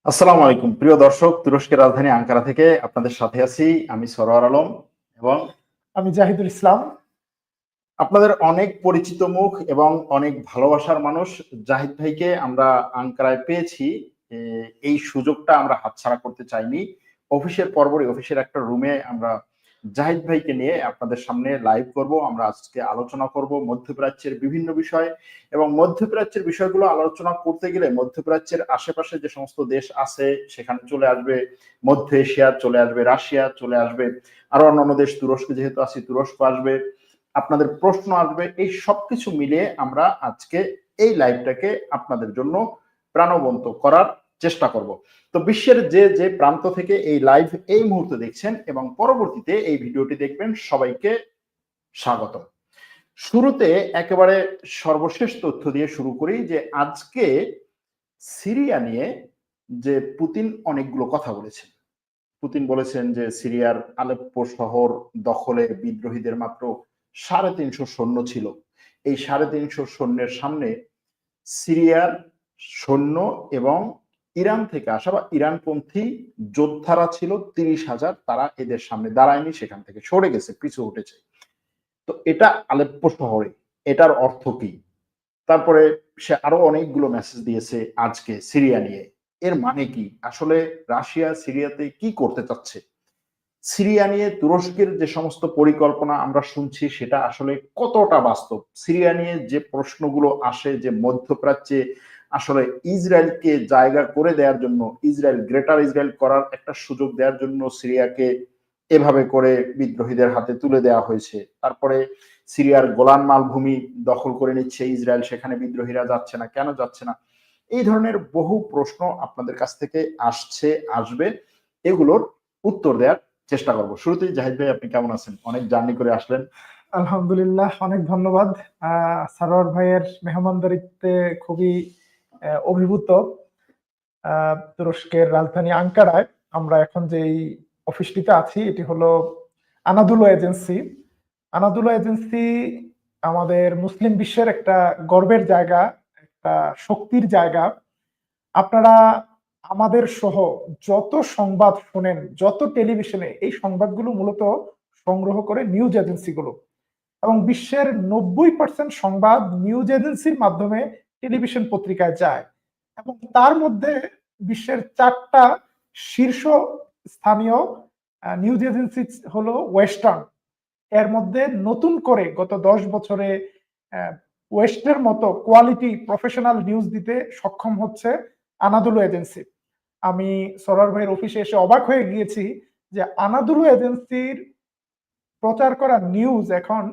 আসসালামু আলাইকুম প্রিয় দর্শক, তুরস্কের রাজধানী আঙ্কারা থেকে আপনাদের সাথে আছি আমি সরোয়ার আলম এবং আমি জাহিদুল ইসলাম। আপনাদের অনেক পরিচিত মুখ এবং অনেক ভালোবাসার মানুষ জাহিদ ভাইকে আমরা আঙ্কারায় পেয়েছি। এই সুযোগটা আমরা হাতছাড়া করতে চাইনি। অফিসের পরপরই অফিসের একটা রুমে আমরা জাহিদ ভাইকে নিয়ে আপনাদের সামনে লাইভ করব। আমরা আজকে আলোচনা করব মধ্যপ্রাচ্যের বিভিন্ন বিষয় এবং মধ্যপ্রাচ্যের বিষয়গুলো আলোচনা করতে গেলে মধ্যপ্রাচ্যের আশেপাশে যে সমস্ত দেশ আছে সেখানে চলে আসবে মধ্য এশিয়া, চলে আসবে রাশিয়া, চলে আসবে আরো অন্যান্য দেশ, তুরস্ক যেহেতু আছে তুরস্ক আসবে, আপনাদের প্রশ্ন আসবে। এই সবকিছু মিলিয়ে আমরা আজকে এই লাইভটাকে আপনাদের জন্য প্রাণবন্ত করার চেষ্টা করব। তো বিশ্বের যে যে প্রান্ত থেকে এই লাইভ এই মুহূর্তে দেখছেন এবং পরবর্তীতে এই ভিডিওটি দেখবেন, সবাইকে স্বাগত। শুরুতে একেবারে সর্বশেষ তথ্য দিয়ে শুরু করি যে আজকে সিরিয়া নিয়ে যে পুতিন অনেকগুলো কথা বলেছেন। পুতিন বলেছেন যে সিরিয়ার আলেপ্পো শহর দখলে বিদ্রোহীদের মাত্র ৩৫০ সৈন্য ছিল। এই ৩৫০ সৈন্যের সামনে সিরিয়ার সৈন্য এবং ইরান থেকে আসা বা ইরানপন্থী যোদ্ধারা ছিল ৩০,০০০। তারা এদের সামনে দাঁড়ায়নি, সেখান থেকে সরে গেছে, পিছু উঠেছে। তো এটা আলেপ্পো শহরে, এটার অর্থ কি? তারপরে সে আরো অনেকগুলো মেসেজ দিয়েছে আজকে সিরিয়া নিয়ে। এর মানে কি? আসলে রাশিয়া সিরিয়াতে কি করতে চাচ্ছে? সিরিয়া নিয়ে তুরস্কের যে সমস্ত পরিকল্পনা আমরা শুনছি সেটা আসলে কতটা বাস্তব? সিরিয়া নিয়ে যে প্রশ্নগুলো আসে যে মধ্যপ্রাচ্যে আসলে ইসরায়েলকে জায়গা করে দেওয়ার জন্য, ইসরায়েল গ্রেটার ইসরায়েল করার একটা সুযোগ দেওয়ার জন্য সিরিয়াকে এভাবে করে বিদ্রোহীদের হাতে তুলে দেওয়া হয়েছে। তারপরে সিরিয়ার গোলান মালভূমি দখল করে নিচ্ছে ইসরায়েল, সেখানে বিদ্রোহীরা যাচ্ছে না, কেন যাচ্ছে না? এই ধরনের বহু প্রশ্ন আপনাদের কাছ থেকে আসছে, আসবে। এগুলোর উত্তর দেওয়ার চেষ্টা করব। শুরুতেই জাহিদ ভাই, আপনি কেমন আছেন? অনেক জার্নি করে আসলেন। আলহামদুলিল্লাহ, অনেক ধন্যবাদ। সারোয়ার ভাইয়ের মেহমানদারিতে খুবই অভিভূত। তুরস্কের রাজধানী আঙ্কারায় আমরা এখন যেই অফিসটিতে আছি এটি হলো আনাদুলো এজেন্সি। আনাদুলো এজেন্সি আমাদের মুসলিম বিশ্বের একটা গর্বের জায়গা, একটা শক্তির জায়গা। আপনারা আমাদের সহ যত সংবাদ শোনেন, যত টেলিভিশনে, এই সংবাদগুলো মূলত সংগ্রহ করে নিউজ এজেন্সিগুলো, এবং বিশ্বের 90% সংবাদ নিউজ এজেন্সির মাধ্যমে টেলিভিশন পত্রিকায় যায়। এবং তার মধ্যে বিশ্বের 4টা শীর্ষ স্থানীয় নিউজ এজেন্সি হলো ওয়েস্টার্ন। এর মধ্যে নতুন করে গত 10 বছরে ওয়েস্টের মতো কোয়ালিটি প্রফেশনাল নিউজ দিতে সক্ষম হচ্ছে আনাদুলো এজেন্সি। আমি সরার ভাইয়ের অফিসে এসে অবাক হয়ে গিয়েছি যে আনাদুলো এজেন্সির প্রচার করা নিউজ এখন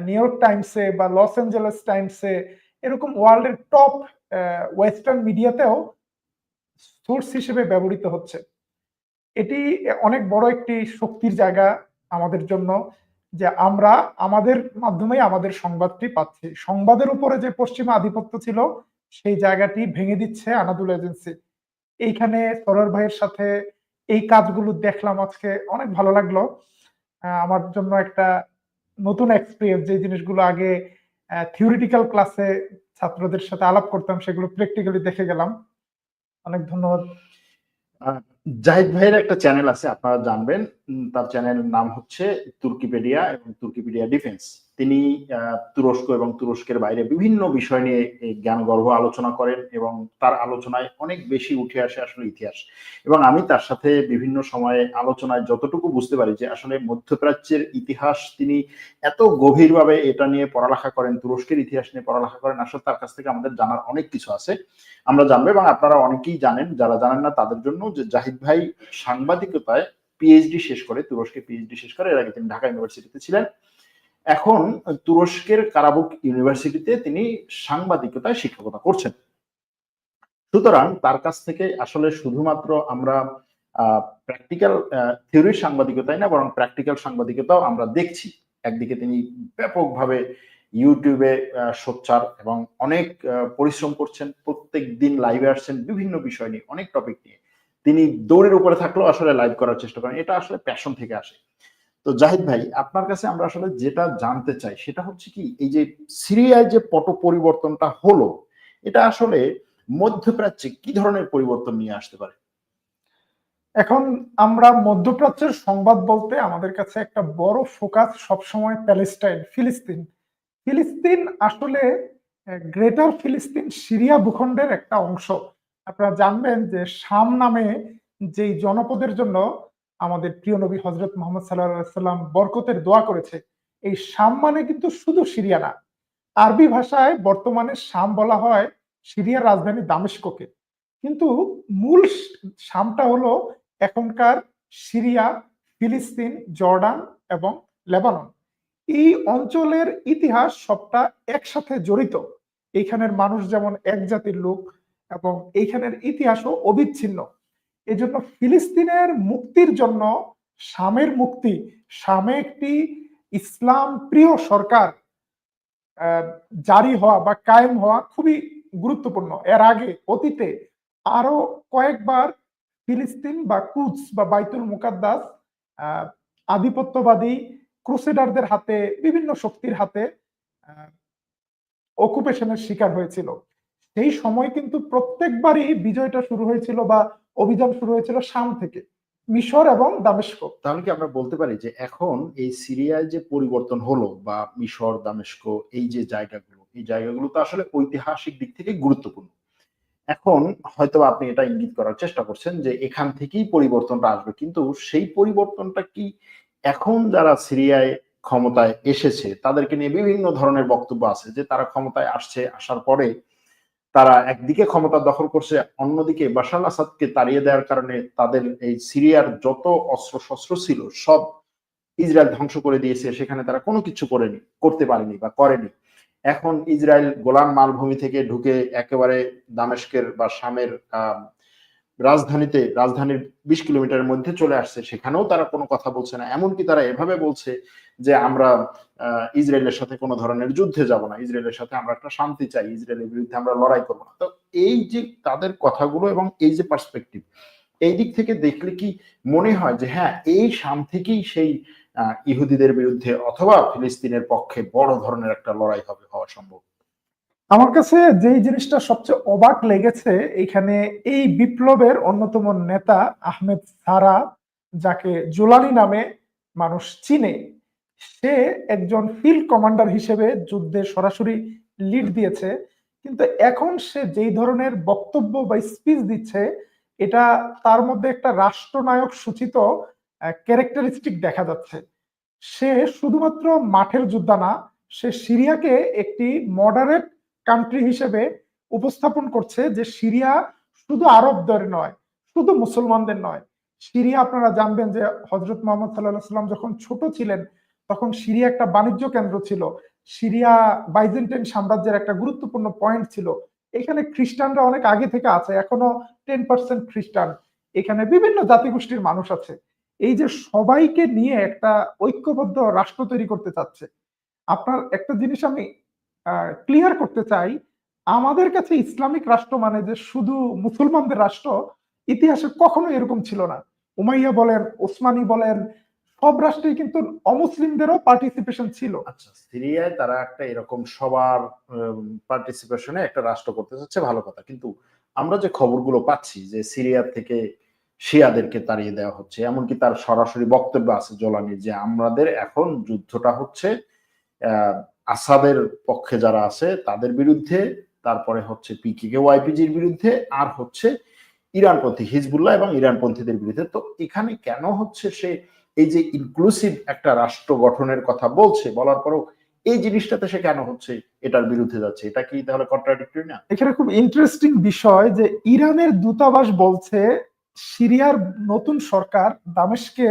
নিউ ইয়র্ক টাইমসে বা লস অ্যাঞ্জেলেস টাইমসে, এরকম ওয়ার্ল্ডের টপ ওয়েস্টার্ন মিডিয়াতেও সোর্স হিসেবে ব্যবহৃত হচ্ছে। এটি অনেক বড় একটি শক্তির জায়গা আমাদের জন্য, যে আমরা আমাদের মাধ্যমেই আমাদের সংবাদটি পাচ্ছি। সংবাদের উপরে যে পশ্চিমা আধিপত্য ছিল সেই জায়গাটি ভেঙে দিচ্ছে আনাদুল এজেন্সি। এইখানে সরোয়ার ভাইয়ের সাথে এই কাজগুলো দেখলাম আজকে, অনেক ভালো লাগলো। আমার জন্য একটা নতুন এক্সপিরিয়েন্স, যে জিনিসগুলো আগে থিওরিটিক্যাল ক্লাসে ছাত্রদের সাথে আলাপ করতাম সেগুলো প্র্যাকটিক্যালি দেখে গেলাম। অনেক ধন্যবাদ। জাহিদ ভাইয়ের একটা চ্যানেল আছে, আপনারা জানবেন। তার চ্যানেলের নাম হচ্ছে তুর্কিপিডিয়া এবং তুর্কিপিডিয়া ডিফেন্স। তিনি তুরস্ক এবং তুরস্কের বাইরে বিভিন্ন বিষয় নিয়ে জ্ঞানগর্ভ আলোচনা করেন এবং তার আলোচনায় অনেক বেশি উঠে আসে আসলে ইতিহাস। এবং আমি তার সাথে বিভিন্ন সময়ে আলোচনায় যতটুকু বুঝতে পারি যে আসলে মধ্যপ্রাচ্যের ইতিহাস তিনি এত গভীরভাবে এটা নিয়ে পড়ালেখা করেন, তুরস্কের ইতিহাস নিয়ে পড়ালেখা করেন, আসলে তার কাছ থেকে আমাদের জানার অনেক কিছু আছে, আমরা জানবো। এবং আপনারা অনেকেই জানেন, যারা জানেন না তাদের জন্য, যে জাহিদ ভাই সাংবাদিকতায় পিএইচডি শেষ করে, তুরস্কে পিএইচডি শেষ করে, এর আগে তিনি ঢাকা ইউনিভার্সিটিতে ছিলেন। এখন তুরস্কের কারাবুক ইউনিভার্সিটিতে তিনি সাংবাদিকতায় শিক্ষকতা করছেন। সুতরাং তার কাছ থেকে আসলে শুধুমাত্র আমরা প্র্যাকটিক্যাল থিওরির সাংবাদিকতাই না, বরং প্র্যাকটিক্যাল সাংবাদিকতাও আমরা দেখছি। একদিকে তিনি ব্যাপকভাবে ইউটিউবে সোচ্চার এবং অনেক পরিশ্রম করছেন, প্রত্যেক দিন লাইভে আসছেন বিভিন্ন বিষয় নিয়ে, অনেক টপিক নিয়ে। তিনি দৌড়ের উপরে থাকলেও আসলে লাইভ করার চেষ্টা করেন, এটা আসলে প্যাশন থেকে আসে। তো জাহিদ ভাই, আপনার কাছে আমরা আসলে যেটা জানতে চাই সেটা হচ্ছে কি, এই যে সিরিয়ায় যে পট পরিবর্তনটা হলো, এটা আসলে মধ্যপ্রাচ্যে কি ধরনের পরিবর্তন নিয়ে আসতে পারে? এখন আমরা মধ্যপ্রাচ্যের সংবাদ বলতে আমাদের কাছে একটা বড় ফোকাস সবসময় প্যালেস্টাইন, ফিলিস্তিন। ফিলিস্তিন আসলে গ্রেটার ফিলিস্তিন সিরিয়া ভূখণ্ডের একটা অংশ। আপনারা জানবেন যে শাম নামে যেই জনপদের জন্য আমাদের প্রিয় নবী হযরত মুহাম্মদ সাল্লাল্লাহু আলাইহি সাল্লাম বরকতের দোয়া করেছে। এই শাম মানে কিন্তু শুধু সিরিয়া না। আরবি ভাষায় বর্তমানে শাম বলা হয় সিরিয়ার রাজধানী দামেস্ককে। কিন্তু মূল শামটা হলো এখনকার সিরিয়া, ফিলিস্তিন, জর্ডান এবং লেবানন। এই অঞ্চলের ইতিহাস সবটা একসাথে জড়িত। এইখানের মানুষ যেমন এক জাতির লোক এবং এইখানের ইতিহাসও অবিচ্ছিন্ন। এজন্য ফিলিস্তিনের মুক্তির জন্য শামের মুক্তি, শামে একটি ইসলাম প্রিয় সরকার আহ, জারি হওয়া বা কায়েম হওয়া খুবই গুরুত্বপূর্ণ। এর আগে অতীতে আরো কয়েকবার ফিলিস্তিন বা কুদস বা বাইতুল মুকাদ্দাস আহ, আধিপত্যবাদী ক্রুসেডারদের হাতে, বিভিন্ন শক্তির হাতে অকুপেশনের শিকার হয়েছিল। সেই সময় কিন্তু প্রত্যেকবারই বিজয়টা শুরু হয়েছিল বা অভিযান শুরু হয়েছিল শাম থেকে, মিশর এবং দামেস্ক। তাহলে কি আমরা বলতে পারি যে এখন এই সিরিয়ায় যে পরিবর্তন হলো বা মিশর, দামেস্ক, এই যে জায়গাগুলো, এই জায়গাগুলো তো আসলে ঐতিহাসিক দিক থেকে গুরুত্বপূর্ণ। এখন হয়তো আপনি এটা ইঙ্গিত করার চেষ্টা করছেন যে এখান থেকেই পরিবর্তনটা আসবে, কিন্তু সেই পরিবর্তনটা কি এখন যারা সিরিয়ায় ক্ষমতায় এসেছে তাদেরকে নিয়ে বিভিন্ন ধরনের বক্তব্য আছে যে তারা ক্ষমতায় আসছে, আসার পরে তারা একদিকে ক্ষমতা দখল করছে, অন্যদিকে বাশার আসাদকে তাড়িয়ে দেওয়ার কারণে তাদের এই সিরিয়ার যত অস্ত্র শস্ত্র ছিল সব ইসরায়েল ধ্বংস করে দিয়েছে, সেখানে তারা কোনো কিছু করতে পারেনি বা করেনি। এখন ইসরায়েল গোলান মালভূমি থেকে ঢুকে একেবারে দামেস্কের বা শামের রাজধানীর 20 কিলোমিটারের মধ্যে চলে আসছে, সেখানেও তারা কোনো কথা বলছে না। এমনকি তারা এভাবে বলছে যে আমরা ইসরায়েলের সাথে কোনো ধরনের যুদ্ধে যাব না, ইসরায়েলের সাথে আমরা একটা শান্তি চাই, ইসরায়েলের বিরুদ্ধে আমরা লড়াই করবো না। তো এই যে তাদের কথাগুলো এবং এই যে পার্সপেক্টিভ, এই দিক থেকে দেখলে কি মনে হয় যে হ্যাঁ, এই শাম থেকেই সেই ইহুদিদের বিরুদ্ধে অথবা ফিলিস্তিনের পক্ষে বড় ধরনের একটা লড়াই হওয়া সম্ভব? আমার কাছে যেই জিনিসটা সবচেয়ে অবাক লেগেছে এখানে, এই বিপ্লবের অন্যতম নেতা আহমেদ সারা, যাকে জোলানি নামে মানুষ চিনে, সে একজন ফিল্ড কমান্ডার হিসেবে যুদ্ধে সরাসরি লিড দিয়েছে। কিন্তু এখন সে যেই ধরনের বক্তব্য বা স্পিচ দিচ্ছে, এটা তার মধ্যে একটা রাষ্ট্রনায়ক সূচিত ক্যারেক্টারিস্টিক দেখা যাচ্ছে। সে শুধুমাত্র মাঠের যোদ্ধা না, সে সিরিয়াকে একটি মডারেট কান্ট্রি হিসেবে উপস্থাপন করছে, যে সিরিয়া শুধু আরবদের নয়, শুধু মুসলমানদের নয়। সিরিয়া, আপনারা জানবেন যে হযরত মুহাম্মদ সাল্লাল্লাহু আলাইহি সাল্লাম যখন ছোট ছিলেন তখন সিরিয়া একটা বাণিজ্য কেন্দ্র ছিল। সিরিয়া বাইজেন্টাইন সাম্রাজ্যের একটা গুরুত্বপূর্ণ পয়েন্ট ছিল। এখানে খ্রিস্টানরা অনেক আগে থেকে আছে, এখনো 10% খ্রিস্টান। এখানে বিভিন্ন জাতিগোষ্ঠীর মানুষ আছে। এই যে সবাইকে নিয়ে একটা ঐক্যবদ্ধ রাষ্ট্র তৈরি করতে চাচ্ছে। আপনার একটা জিনিস আমি ক্লিয়ার করতে চাই, আমাদের কাছে ইসলামিক রাষ্ট্র মানে যে শুধু মুসলমানদের রাষ্ট্র, ইতিহাসে কখনো এরকম ছিল না। উমাইয়া বলেন, ওসমানী বলেন, সব রাষ্ট্রেই কিন্তু অমুসলিমদেরও পার্টিসিপেশন ছিল। আচ্ছা, সিরিয়ায় তারা একটা এরকম সবার পার্টিসিপেশনে একটা রাষ্ট্র করতে চাচ্ছে, ভালো কথা। কিন্তু আমরা যে খবরগুলো পাচ্ছি যে সিরিয়া থেকে শিয়াদেরকে তাড়িয়ে দেওয়া হচ্ছে, এমনকি তার সরাসরি বক্তব্য আছে জোলানির যে আমাদের এখন যুদ্ধটা হচ্ছে আসাদের পক্ষে যারা আছে তাদের বিরুদ্ধে, তারপরে হচ্ছে পিকেকে ওয়াইপিজির বিরুদ্ধে, আর হচ্ছে ইরানপন্থী হিজবুল্লাহ এবং ইরানপন্থীদের বিরুদ্ধে। তো এখানে কেন হচ্ছে সে এই যে ইনক্লুসিভ একটা রাষ্ট্র গঠনের কথা বলছে, বলার পরও এই জিনিসটাতে সে কেন হচ্ছে এটার বিরুদ্ধে যাচ্ছে? এটা কি তাহলে কন্ট্রাডিক্টরি না? এখানে খুব ইন্টারেস্টিং বিষয় যে ইরানের দূতাবাস বলছে সিরিয়ার নতুন সরকার দামেস্কে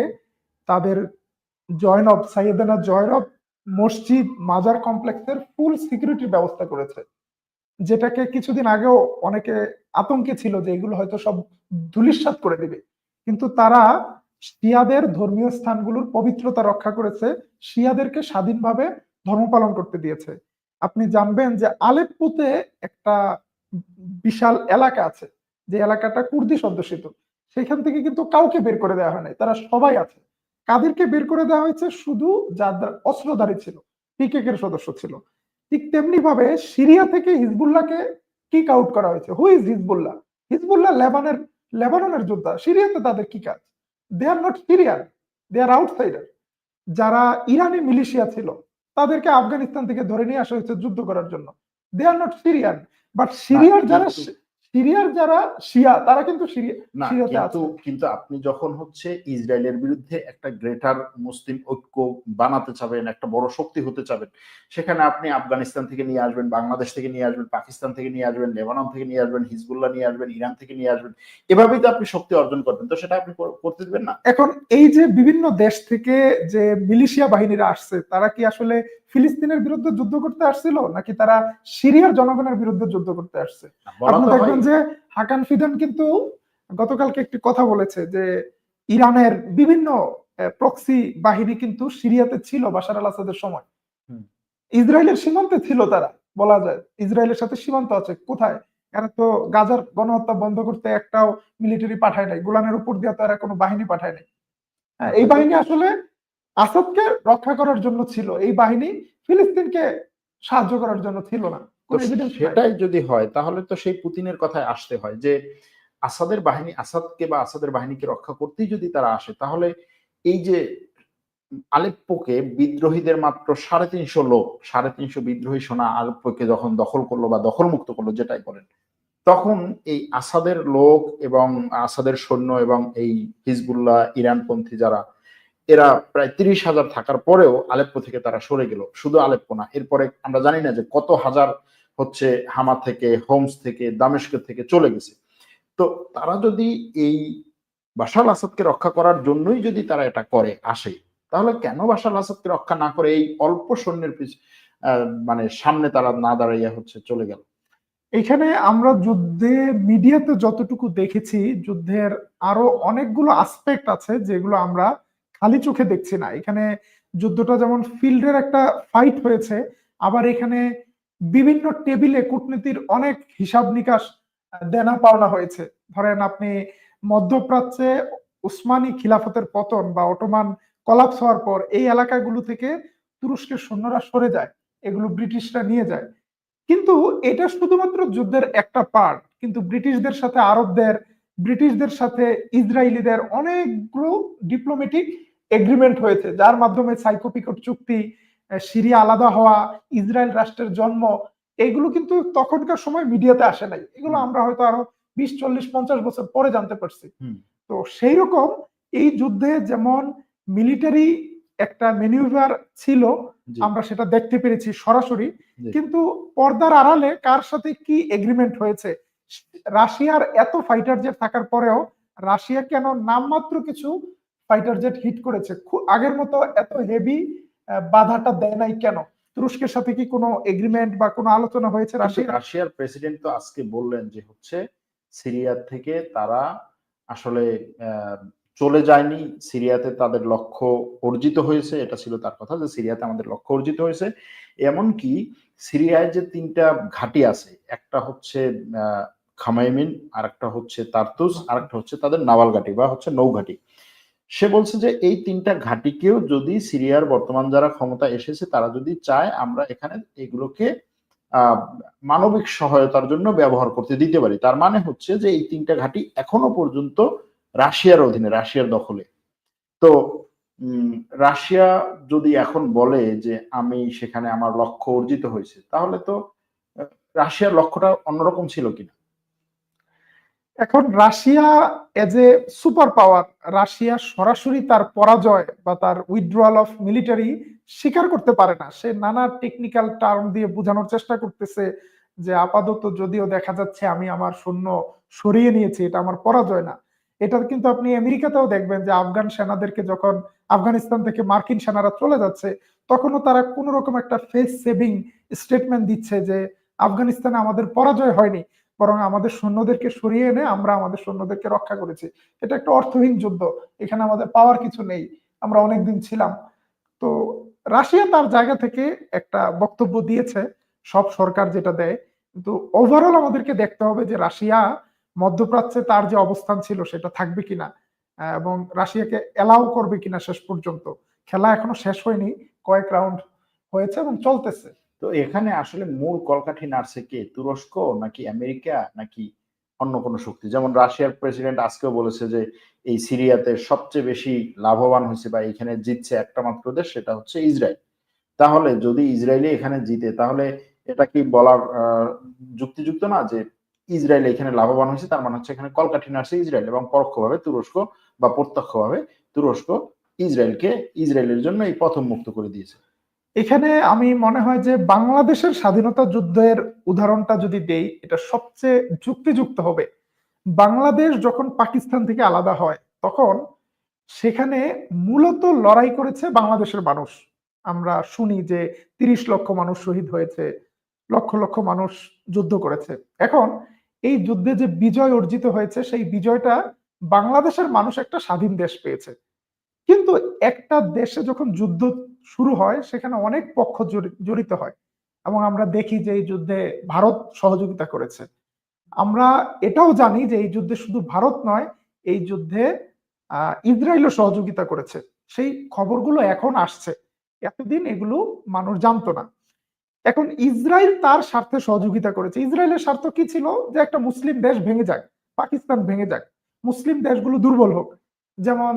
তাদের সাইয়েদানা জয়নব মসজিদ মাজার কমপ্লেক্সের ফুল সিকিউরিটির ব্যবস্থা করেছে, যেটাকে কিছুদিন আগেও অনেকে আতঙ্কে ছিল যে এগুলো হয়তো সব ধূলিসাৎ করে দিবে। কিন্তু তারা শিয়াদের ধর্মীয় স্থানগুলোর পবিত্রতা রক্ষা করেছে, শিয়াদেরকে স্বাধীনভাবে ধর্ম পালন করতে দিয়েছে। আপনি জানবেন যে আলেপ্পোতে একটা বিশাল এলাকা আছে, যে এলাকাটা কুর্দি অধ্যুষিত। সেখান থেকে কিন্তু কাউকে বের করে দেওয়া হয় নাই, তারা সবাই আছে। কাদেরকে বের করে দেওয়া হয়েছে? শুধু যাদের অস্ত্রধারী ছিল, পিকেকের সদস্য ছিল। ঠিক তেমনি ভাবে সিরিয়া থেকে হিজবুল্লাহকে কিক আউট করা হয়েছে। Who is Hezbollah? হিজবুল্লাহ লেবাননের যোদ্ধা। সিরিয়াতে তাদের কি কাজ? They are not Syrian, they are outsider. যারা ইরানি মিলিশিয়া ছিল তাদেরকে আফগানিস্তান থেকে ধরে নিয়ে আসা হয়েছে যুদ্ধ করার জন্য। দে আর নট সিরিয়ান, বাট না কিন্তু সিরিয়ার যারা শিয়া তারা কিন্তু না সিরিয়াতে কিন্তু আছে। কিন্তু আপনি যখন হচ্ছে ইসরায়েলের বিরুদ্ধে একটা গ্রেটার মুসলিম ঐক্য বানাতে চাবেন, একটা বড় শক্তি হতে চাবেন, সেখানে আপনি আফগানিস্তান থেকে নিয়ে আসবেন, বাংলাদেশ থেকে নিয়ে আসবেন, পাকিস্তান থেকে নিয়ে আসবেন, লেবানন থেকে নিয়ে আসবেন, হিজবুল্লাহ নিয়ে আসবেন, ইরান থেকে নিয়ে আসবেন, এভাবেই তো আপনি শক্তি অর্জন করবেন। তো সেটা আপনি করতে দিবেন না। এখন এই যে বিভিন্ন দেশ থেকে যে মিলিশিয়া বাহিনীরা আসছে, তারা কি আসলে ফিলিস্তিনের বিরুদ্ধে যুদ্ধ করতে আসছিল, নাকি তারা সিরিয়ার জনগণের বিরুদ্ধে যুদ্ধ করতে আসছে? বলা আপনি তো হয়। দেখবেন যে হাকান ফিদান কিন্তু গতকালকে একটি কথা বলেছে যে ইরানের বিভিন্ন প্রক্সি বাহিনী কিন্তু সিরিয়াতে ছিল বাশার আল আসাদের সময়। হুম। ইসরায়েলের সীমান্তে ছিল তারা, বলা যায় ইসরায়েলের সাথে সীমান্ত আছে। কোথায়? এরা তো গাজার গণহত্যা বন্ধ করতে একটাও মিলিটারি পাঠায় নাই, গোলানের উপর দিয়ে তো এরা কোনো বাহিনী পাঠায় নাই। হ্যাঁ, এই হয়তো বাহিনী আসলে আসাদকে রক্ষা করার জন্য ছিল, এই বাহিনী ফিলিস্তিনকে সাহায্য করার জন্য ছিল না। তো কোনো এভিডেন্স নাই। সেটাই যদি হয় তাহলে তো সেই পুতিনের কথায় আসতে হয় যে আসাদকে বা আসাদের বাহিনীকে রক্ষা করতেই যদি তারা আসে, তাহলে এই যে আলেপ্পোকে বিদ্রোহীদের মাত্র ৩৫০ লোক, ৩৫০ বিদ্রোহী সেনা আলেপ্পোকে যখন দখল করলো বা দখলমুক্ত করলো, যেটাই বলেন, তখন এই আসাদের লোক এবং আসাদের সৈন্য এবং এই হিজবুল্লাহ ইরানপন্থী যারা, এরা প্রায় ৩০,০০০ থাকার পরেও আলেপ্পো থেকে তারা সরে গেল। শুধু আলেপ্পো না, এরপরে আমরা জানি না যে কত হাজার হচ্ছে হামা থেকে, হোমস থেকে, দামেস্ক থেকে চলে গেছে। তো তারা যদি এই বাশার আল আসাদকে রক্ষা করার জন্যই যদি তারা এটা করে আসে, তাহলে কেন বাশার আল আসাদকে রক্ষা না করে এই অল্প সৈন্যের মানে সামনে তারা না দাঁড়াইয়া হচ্ছে চলে গেল? এখানে আমরা যুদ্ধে মিডিয়াতে যতটুকু দেখেছি, যুদ্ধের আরো অনেকগুলো আসপেক্ট আছে যেগুলো আমরা খালি চোখে দেখছি না। এখানে যুদ্ধটা যেমন ফিল্ডের একটা ফাইট হয়েছে, আবার এখানে বিভিন্ন টেবিলে কূটনীতির অনেক হিসাব নিকাশ দেনা পাওনা হয়েছে। ধরেন আপনি মধ্যপ্রাচ্যে উসমানী খিলাফতের পতন বা অটোমান কলাপস হওয়ার পর এই এলাকাগুলো থেকে তুরস্কের সৈন্যরা সরে যায়, এগুলো ব্রিটিশরা নিয়ে যায়। কিন্তু এটা শুধুমাত্র যুদ্ধের একটা পার্ট। কিন্তু ব্রিটিশদের সাথে আরবদের, ব্রিটিশদের সাথে ইসরায়েলিদের অনেকগুলো ডিপ্লোম্যাটিক এগ্রিমেন্ট হয়েছে, যার মাধ্যমে সাইকো-পিকট চুক্তি, সিরিয়া আলাদা হওয়া, ইসরায়েল রাষ্ট্রের জন্ম, এগুলো কিন্তু তখনকার সময় মিডিয়াতে আসে নাই। এগুলো আমরা হয়তো আরো ২০, ৪০, ৫০ বছর পরে জানতে পারছি। তো সেই রকম এই যুদ্ধে যেমন মিলিটারি একটা ম্যানিউভার ছিল, আমরা সেটা দেখতে পেরেছি সরাসরি। কিন্তু পর্দার আড়ালে কার সাথে কি এগ্রিমেন্ট হয়েছে, রাশিয়ার এত ফাইটার জেট থাকার পরেও রাশিয়া কেন নামমাত্র কিছু ফাইটার জেট হিট করেছে, আগের মতো এত হেভি বাধাটা দেয় নাই কেন? তুরস্কের সাথে কি কোনো এগ্রিমেন্ট বা কোনো আলোচনা হয়েছে? রাশিয়ার প্রেসিডেন্ট তো আজকে বললেন যে হচ্ছে সিরিয়া থেকে তারা আসলে চলে যায়নি, সিরিয়াতে তাদের লক্ষ্য অর্জিত হয়েছে, এটা ছিল তার কথা, যে সিরিয়াতে আমাদের লক্ষ্য অর্জিত হয়েছে। এমনকি সিরিয়ায় যে ৩টা ঘাঁটি আছে, একটা হচ্ছে খামাইমিন, আর একটা হচ্ছে তারতুস, আর একটা হচ্ছে তাদের নাভাল ঘাঁটি বা হচ্ছে নৌঘাঁটি। সে বলছে যে এই ৩টা ঘাঁটিকেও যদি সিরিয়ার বর্তমান যারা ক্ষমতা এসেছে তারা যদি চায়, আমরা এখানে এগুলোকে মানবিক সহায়তার জন্য ব্যবহার করতে দিতে পারি। তার মানে হচ্ছে যে এই ৩টা ঘাঁটি এখনো পর্যন্ত রাশিয়ার অধীনে, রাশিয়ার দখলে। তো রাশিয়া যদি এখন বলে যে আমি সেখানে আমার লক্ষ্য অর্জিত হয়েছে, তাহলে তো রাশিয়ার লক্ষ্যটা অন্যরকম ছিল কিনা? এখন Russia as a super power, Russia সরাসরি তার পরাজয় বা তার উইথড্রয়াল অফ মিলিটারি স্বীকার করতে পারে না। সে নানা টেকনিক্যাল টার্ম দিয়ে বোঝানোর চেষ্টা করতেছে যে আপাতত যদিও দেখা যাচ্ছে আমি আমার সৈন্য সরিয়ে নিয়েছি, এটা আমার পরাজয় না। এটা কিন্তু আপনি আমেরিকাতেও দেখবেন যে আফগান সেনাদেরকে যখন আফগানিস্তান থেকে মার্কিন সেনারা চলে যাচ্ছে, তখনও তারা কোন রকম একটা ফেস সেভিং স্টেটমেন্ট দিচ্ছে যে আফগানিস্তানে আমাদের পরাজয় হয়নি, বরং আমাদের সৈন্যদেরকে সরিয়ে এনে আমরা আমাদের সৈন্যদেরকে রক্ষা করেছি। এটা একটা অর্থহীন যুদ্ধ, এখানে আমাদের পাওয়ার কিছু নেই, আমরা অনেকদিন ছিলাম। তো রাশিয়া তার জায়গা থেকে একটা বক্তব্য দিয়েছে, সব সরকার যেটা দেয়। কিন্তু ওভারঅল আমাদেরকে দেখতে হবে যে রাশিয়া মধ্যপ্রাচ্যে তার যে অবস্থান ছিল সেটা থাকবে কিনা, এবং রাশিয়াকে এলাও করবে কিনা শেষ পর্যন্ত। খেলা এখনো শেষ হয়নি, কয়েক রাউন্ড হয়েছে এবং চলতেছে। তো এখানে আসলে মূল কলকাঠি নাড়ছে কে? তুরস্ক নাকি আমেরিকা নাকি অন্য কোনো শক্তি? যেমন রাশিয়ার প্রেসিডেন্ট আজকেও বলেছে যে এই সিরিয়াতে সবচেয়ে বেশি লাভবান হয়েছে বা এখানে জিতছে একটা মাত্র দেশ, সেটা হচ্ছে ইসরায়েল। তাহলে যদি ইসরায়েলই এখানে জিতে, তাহলে এটা কি বলার যুক্তিযুক্ত না যে ইসরায়েল এখানে লাভবান হয়েছে, তার মানে হচ্ছে এখানে কলকাঠি নাড়ছে ইসরায়েল, এবং পরোক্ষভাবে তুরস্ক বা প্রত্যক্ষভাবে তুরস্ক ইসরায়েলের জন্য এই পথ মুক্ত করে দিয়েছে। এখানে আমি মনে হয় যে বাংলাদেশের স্বাধীনতা যুদ্ধের উদাহরণটা যদি দেই, এটা সবচেয়ে যুক্তিযুক্ত হবে। বাংলাদেশ যখন পাকিস্তান থেকে আলাদা হয়, তখন সেখানে মূলত লড়াই করেছে বাংলাদেশের মানুষ। আমরা শুনি যে ৩০ লক্ষ মানুষ শহীদ হয়েছে, লক্ষ লক্ষ মানুষ যুদ্ধ করেছে। এখন এই যুদ্ধে যে বিজয় অর্জিত হয়েছে, সেই বিজয়টা বাংলাদেশের মানুষ একটা স্বাধীন দেশ পেয়েছে। কিন্তু একটা দেশে যখন যুদ্ধ শুরু হয়, সেখানে অনেক পক্ষ জড়িত হয়, এবং আমরা দেখি যে এই যুদ্ধে ভারত সহযোগিতা করেছে। আমরা এটাও জানি যে এই যুদ্ধে শুধু ভারত নয়, এই যুদ্ধে ইসরায়েলও সহযোগিতা করেছে। সেই খবরগুলো এখন আসছে, এতদিন এগুলো মানুষ জানতো না। এখন ইসরায়েল তার স্বার্থে সহযোগিতা করেছে। ইসরায়েলের স্বার্থ কি ছিল? যে একটা মুসলিম দেশ ভেঙে যাক, পাকিস্তান ভেঙে যাক, মুসলিম দেশগুলো দুর্বল হোক। যেমন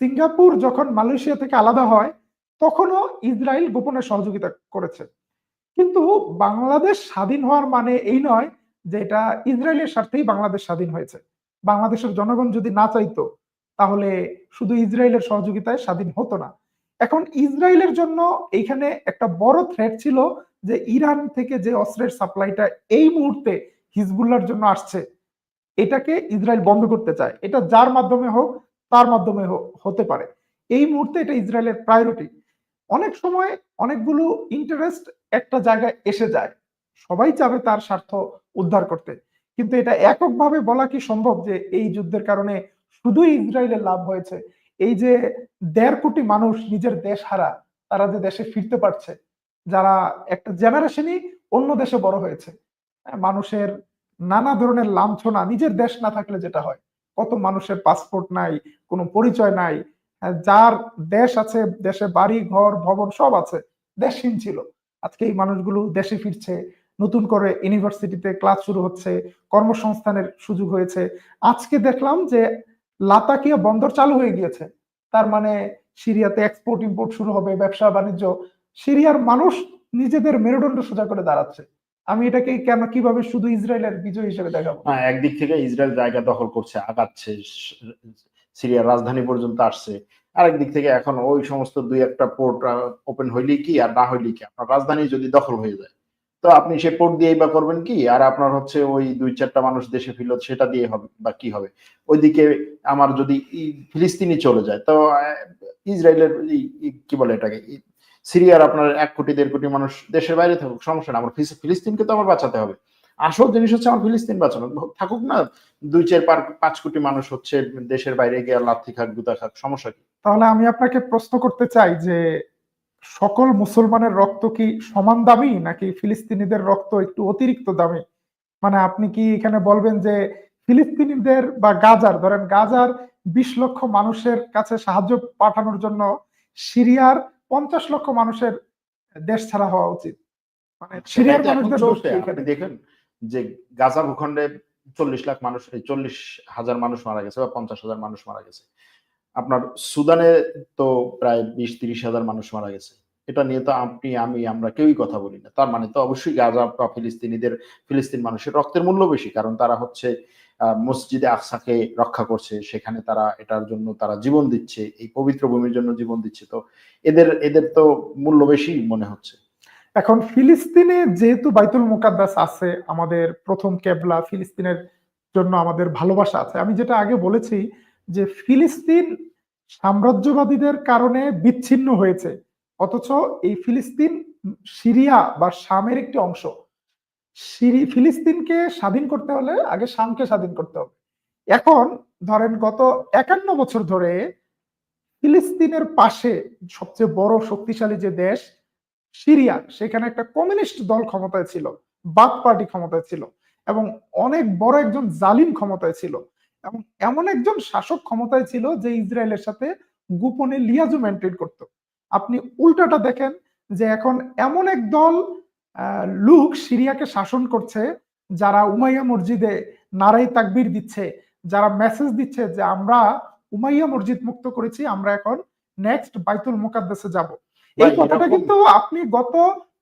সিঙ্গাপুর যখন মালয়েশিয়া থেকে আলাদা হয়, তখনও ইসরায়েল গোপনে সহযোগিতা করেছে। কিন্তু বাংলাদেশ স্বাধীন হওয়ার মানে এই নয় যে এটা ইসরায়েলের স্বার্থেই বাংলাদেশ স্বাধীন হয়েছে। বাংলাদেশের জনগণ যদি না চাইতো, তাহলে শুধু ইসরায়েলের সহযোগিতায় স্বাধীন হতো না। এখন ইসরায়েলের জন্য এইখানে একটা বড় থ্রেট ছিল যে ইরান থেকে যে অস্ত্রের সাপ্লাইটা এই মুহূর্তে হিজবুল্লাহর জন্য আসছে, এটাকে ইসরায়েল বন্ধ করতে চায়। এটা যার মাধ্যমে হোক, তার মাধ্যমে হতে পারে। এই মুহূর্তে এটা ইসরায়েলের প্রায়োরিটি। অনেক সময় অনেকগুলো ইন্টারেস্ট একটা জায়গায় এসে যায়, সবাই চাবে তার স্বার্থ উদ্ধার করতে। কিন্তু এটা এককভাবে বলা কি সম্ভব যে এই যুদ্ধের কারণে শুধুই ইসরায়েলের লাভ হয়েছে? এই যে ১.৫ কোটি মানুষ নিজের দেশ হারা, তারা যে দেশে ফিরতে পারছে, যারা একটা জেনারেশনই অন্য দেশে বড় হয়েছে, মানুষের নানা ধরনের লাঞ্ছনা, নিজের দেশ না থাকলে যেটা হয়, কত মানুষের পাসপোর্ট নাই, কোনো পরিচয় নাই, যার দেশ আছে, দেশে বাড়ি ঘর ভবন সব আছে, দেশহীন ছিল। আজকে এই মানুষগুলো দেশে ফিরছে, নতুন করে ইউনিভার্সিটিতে ক্লাস শুরু হচ্ছে, কর্মসংস্থানের সুযোগ হয়েছে। আজকে দেখলাম যে লাতাকিয়া বন্দর চালু হয়ে গিয়েছে। তার মানে সিরিয়াতে এক্সপোর্ট ইম্পোর্ট শুরু হবে, ব্যবসা বাণিজ্য। সিরিয়ার মানুষ নিজেদের মেরুদণ্ড সোজা করে দাঁড়াচ্ছে। আমি এটাকে কেন কিভাবে শুধু ইসরায়েলের বিজয় হিসেবে দেখাবো? হ্যাঁ, একদিক থেকে ইসরায়েল জায়গা দখল করছে, আগাচ্ছে, সিরিয়ার রাজধানী পর্যন্ত আসছে। আরেক দিক থেকে এখন ওই সমস্ত দুই একটা পোর্ট ওপেন হইলেই কি আর না হইলেই কি, আপনার রাজধানী যদি দখল হয়ে যায়, তো আপনি সে পোর্ট দিয়েই বা করবেন কি? আর আপনার হচ্ছে ওই ২-৪টা মানুষ দেশে ফিরল, সেটা দিয়ে হবে বা কি হবে? ওইদিকে আমার যদি ফিলিস্তিনি চলে যায়, তো ইসরায়েলের কি বলে এটাকে, সিরিয়ার আপনার ১ কোটি ১.৫ কোটি মানুষ দেশের বাইরে থাকুক, সমস্যা না, আমার ফিলিস্তিনকে তো আমার বাঁচাতে হবে। আসল জিনিস হচ্ছে আমার ফিলিস্তিন বাঁচানো, থাকুক না ২-৪-৫ কোটি মানুষ হচ্ছে দেশের বাইরে গিয়ে লাথি খাক, গুতা খাক, সমস্যা কি? তাহলে আমি আপনাকে প্রশ্ন করতে চাই যে সকল মুসলমানের রক্ত কি সমান দামি, নাকি ফিলিস্তিনিদের রক্ত একটু অতিরিক্ত দামি? মানে আপনি কি এখানে বলবেন যে ফিলিস্তিনিদের বা গাজার, ধরেন গাজার ২০ লক্ষ মানুষের কাছে সাহায্য পাঠানোর জন্য সিরিয়ার ৫০ লক্ষ মানুষের দেশ ছাড়া হওয়া উচিত? মানে সেটাই সিরিয়ার তো এখন মানুষদের দোষ চলছে। কি আপনি এখানে? দেখেন যে গাজা ভূখণ্ডে ৪০ লাখ মানুষ, ৪০,০০০ মানুষ মারা গেছে বা ৫০,০০০ মানুষ মারা গেছে। আপনার সুদানে তো প্রায় ২০-৩০,০০০ মানুষ মারা গেছে। এটা নিয়ে তো আপনি, আমি, আমরা কেউই কথা বলি না। তার মানে তো অবশ্যই গাজা বা ফিলিস্তিন মানুষের রক্তের মূল্য বেশি। কারণ তারা হচ্ছে মসজিদে আকসাকে রক্ষা করছে। সেখানে তারা এটার জন্য তারা জীবন দিচ্ছে। এই পবিত্র ভূমির জন্য জীবন দিচ্ছে। তো এদের তো মূল্য বেশি মনে হচ্ছে। এখন ফিলিস্তিনে যেহেতু বাইতুল মুকাদ্দাস আছে, আমাদের প্রথম কেবলা, ফিলিস্তিনের জন্য আমাদের ভালোবাসা আছে। আমি যেটা আগে বলেছি যে ফিলিস্তিন সাম্রাজ্যবাদীদের কারণে বিচ্ছিন্ন হয়েছে, অথচ এই ফিলিস্তিন সিরিয়া বা শামের একটি অংশ। ফিলিস্তিনকে স্বাধীন করতে হলে আগে শামকে স্বাধীন করতে হবে। এখন ধরেন গত ৫১ বছর ধরে ফিলিস্তিনের পাশে সবচেয়ে বড় শক্তিশালী যে দেশ সিরিয়া, সেখানে একটা কমিউনিস্ট দল ক্ষমতায় ছিল, বাথ পার্টি ক্ষমতায় ছিল, এবং অনেক বড় একজন জালিম ক্ষমতায় ছিল, এবং এমন একজন শাসক ক্ষমতায় ছিল যে ইসরায়েলের সাথে গোপনে লিয়াজু মেনটেন করত। আপনি উল্টাটা দেখেন যে এখন এমন এক দল লোক সিরিয়াকে শাসন করছে, যারা উমাইয়া মসজিদে নারাই তাকবীর দিচ্ছে, যারা মেসেজ দিচ্ছে যে আমরা উমাইয়া মসজিদ মুক্ত করেছি, আমরা এখন নেক্সট বাইতুল মুকাদ্দাসে যাব। এই ভাই কথাটা এরকম কিন্তু আপনি গত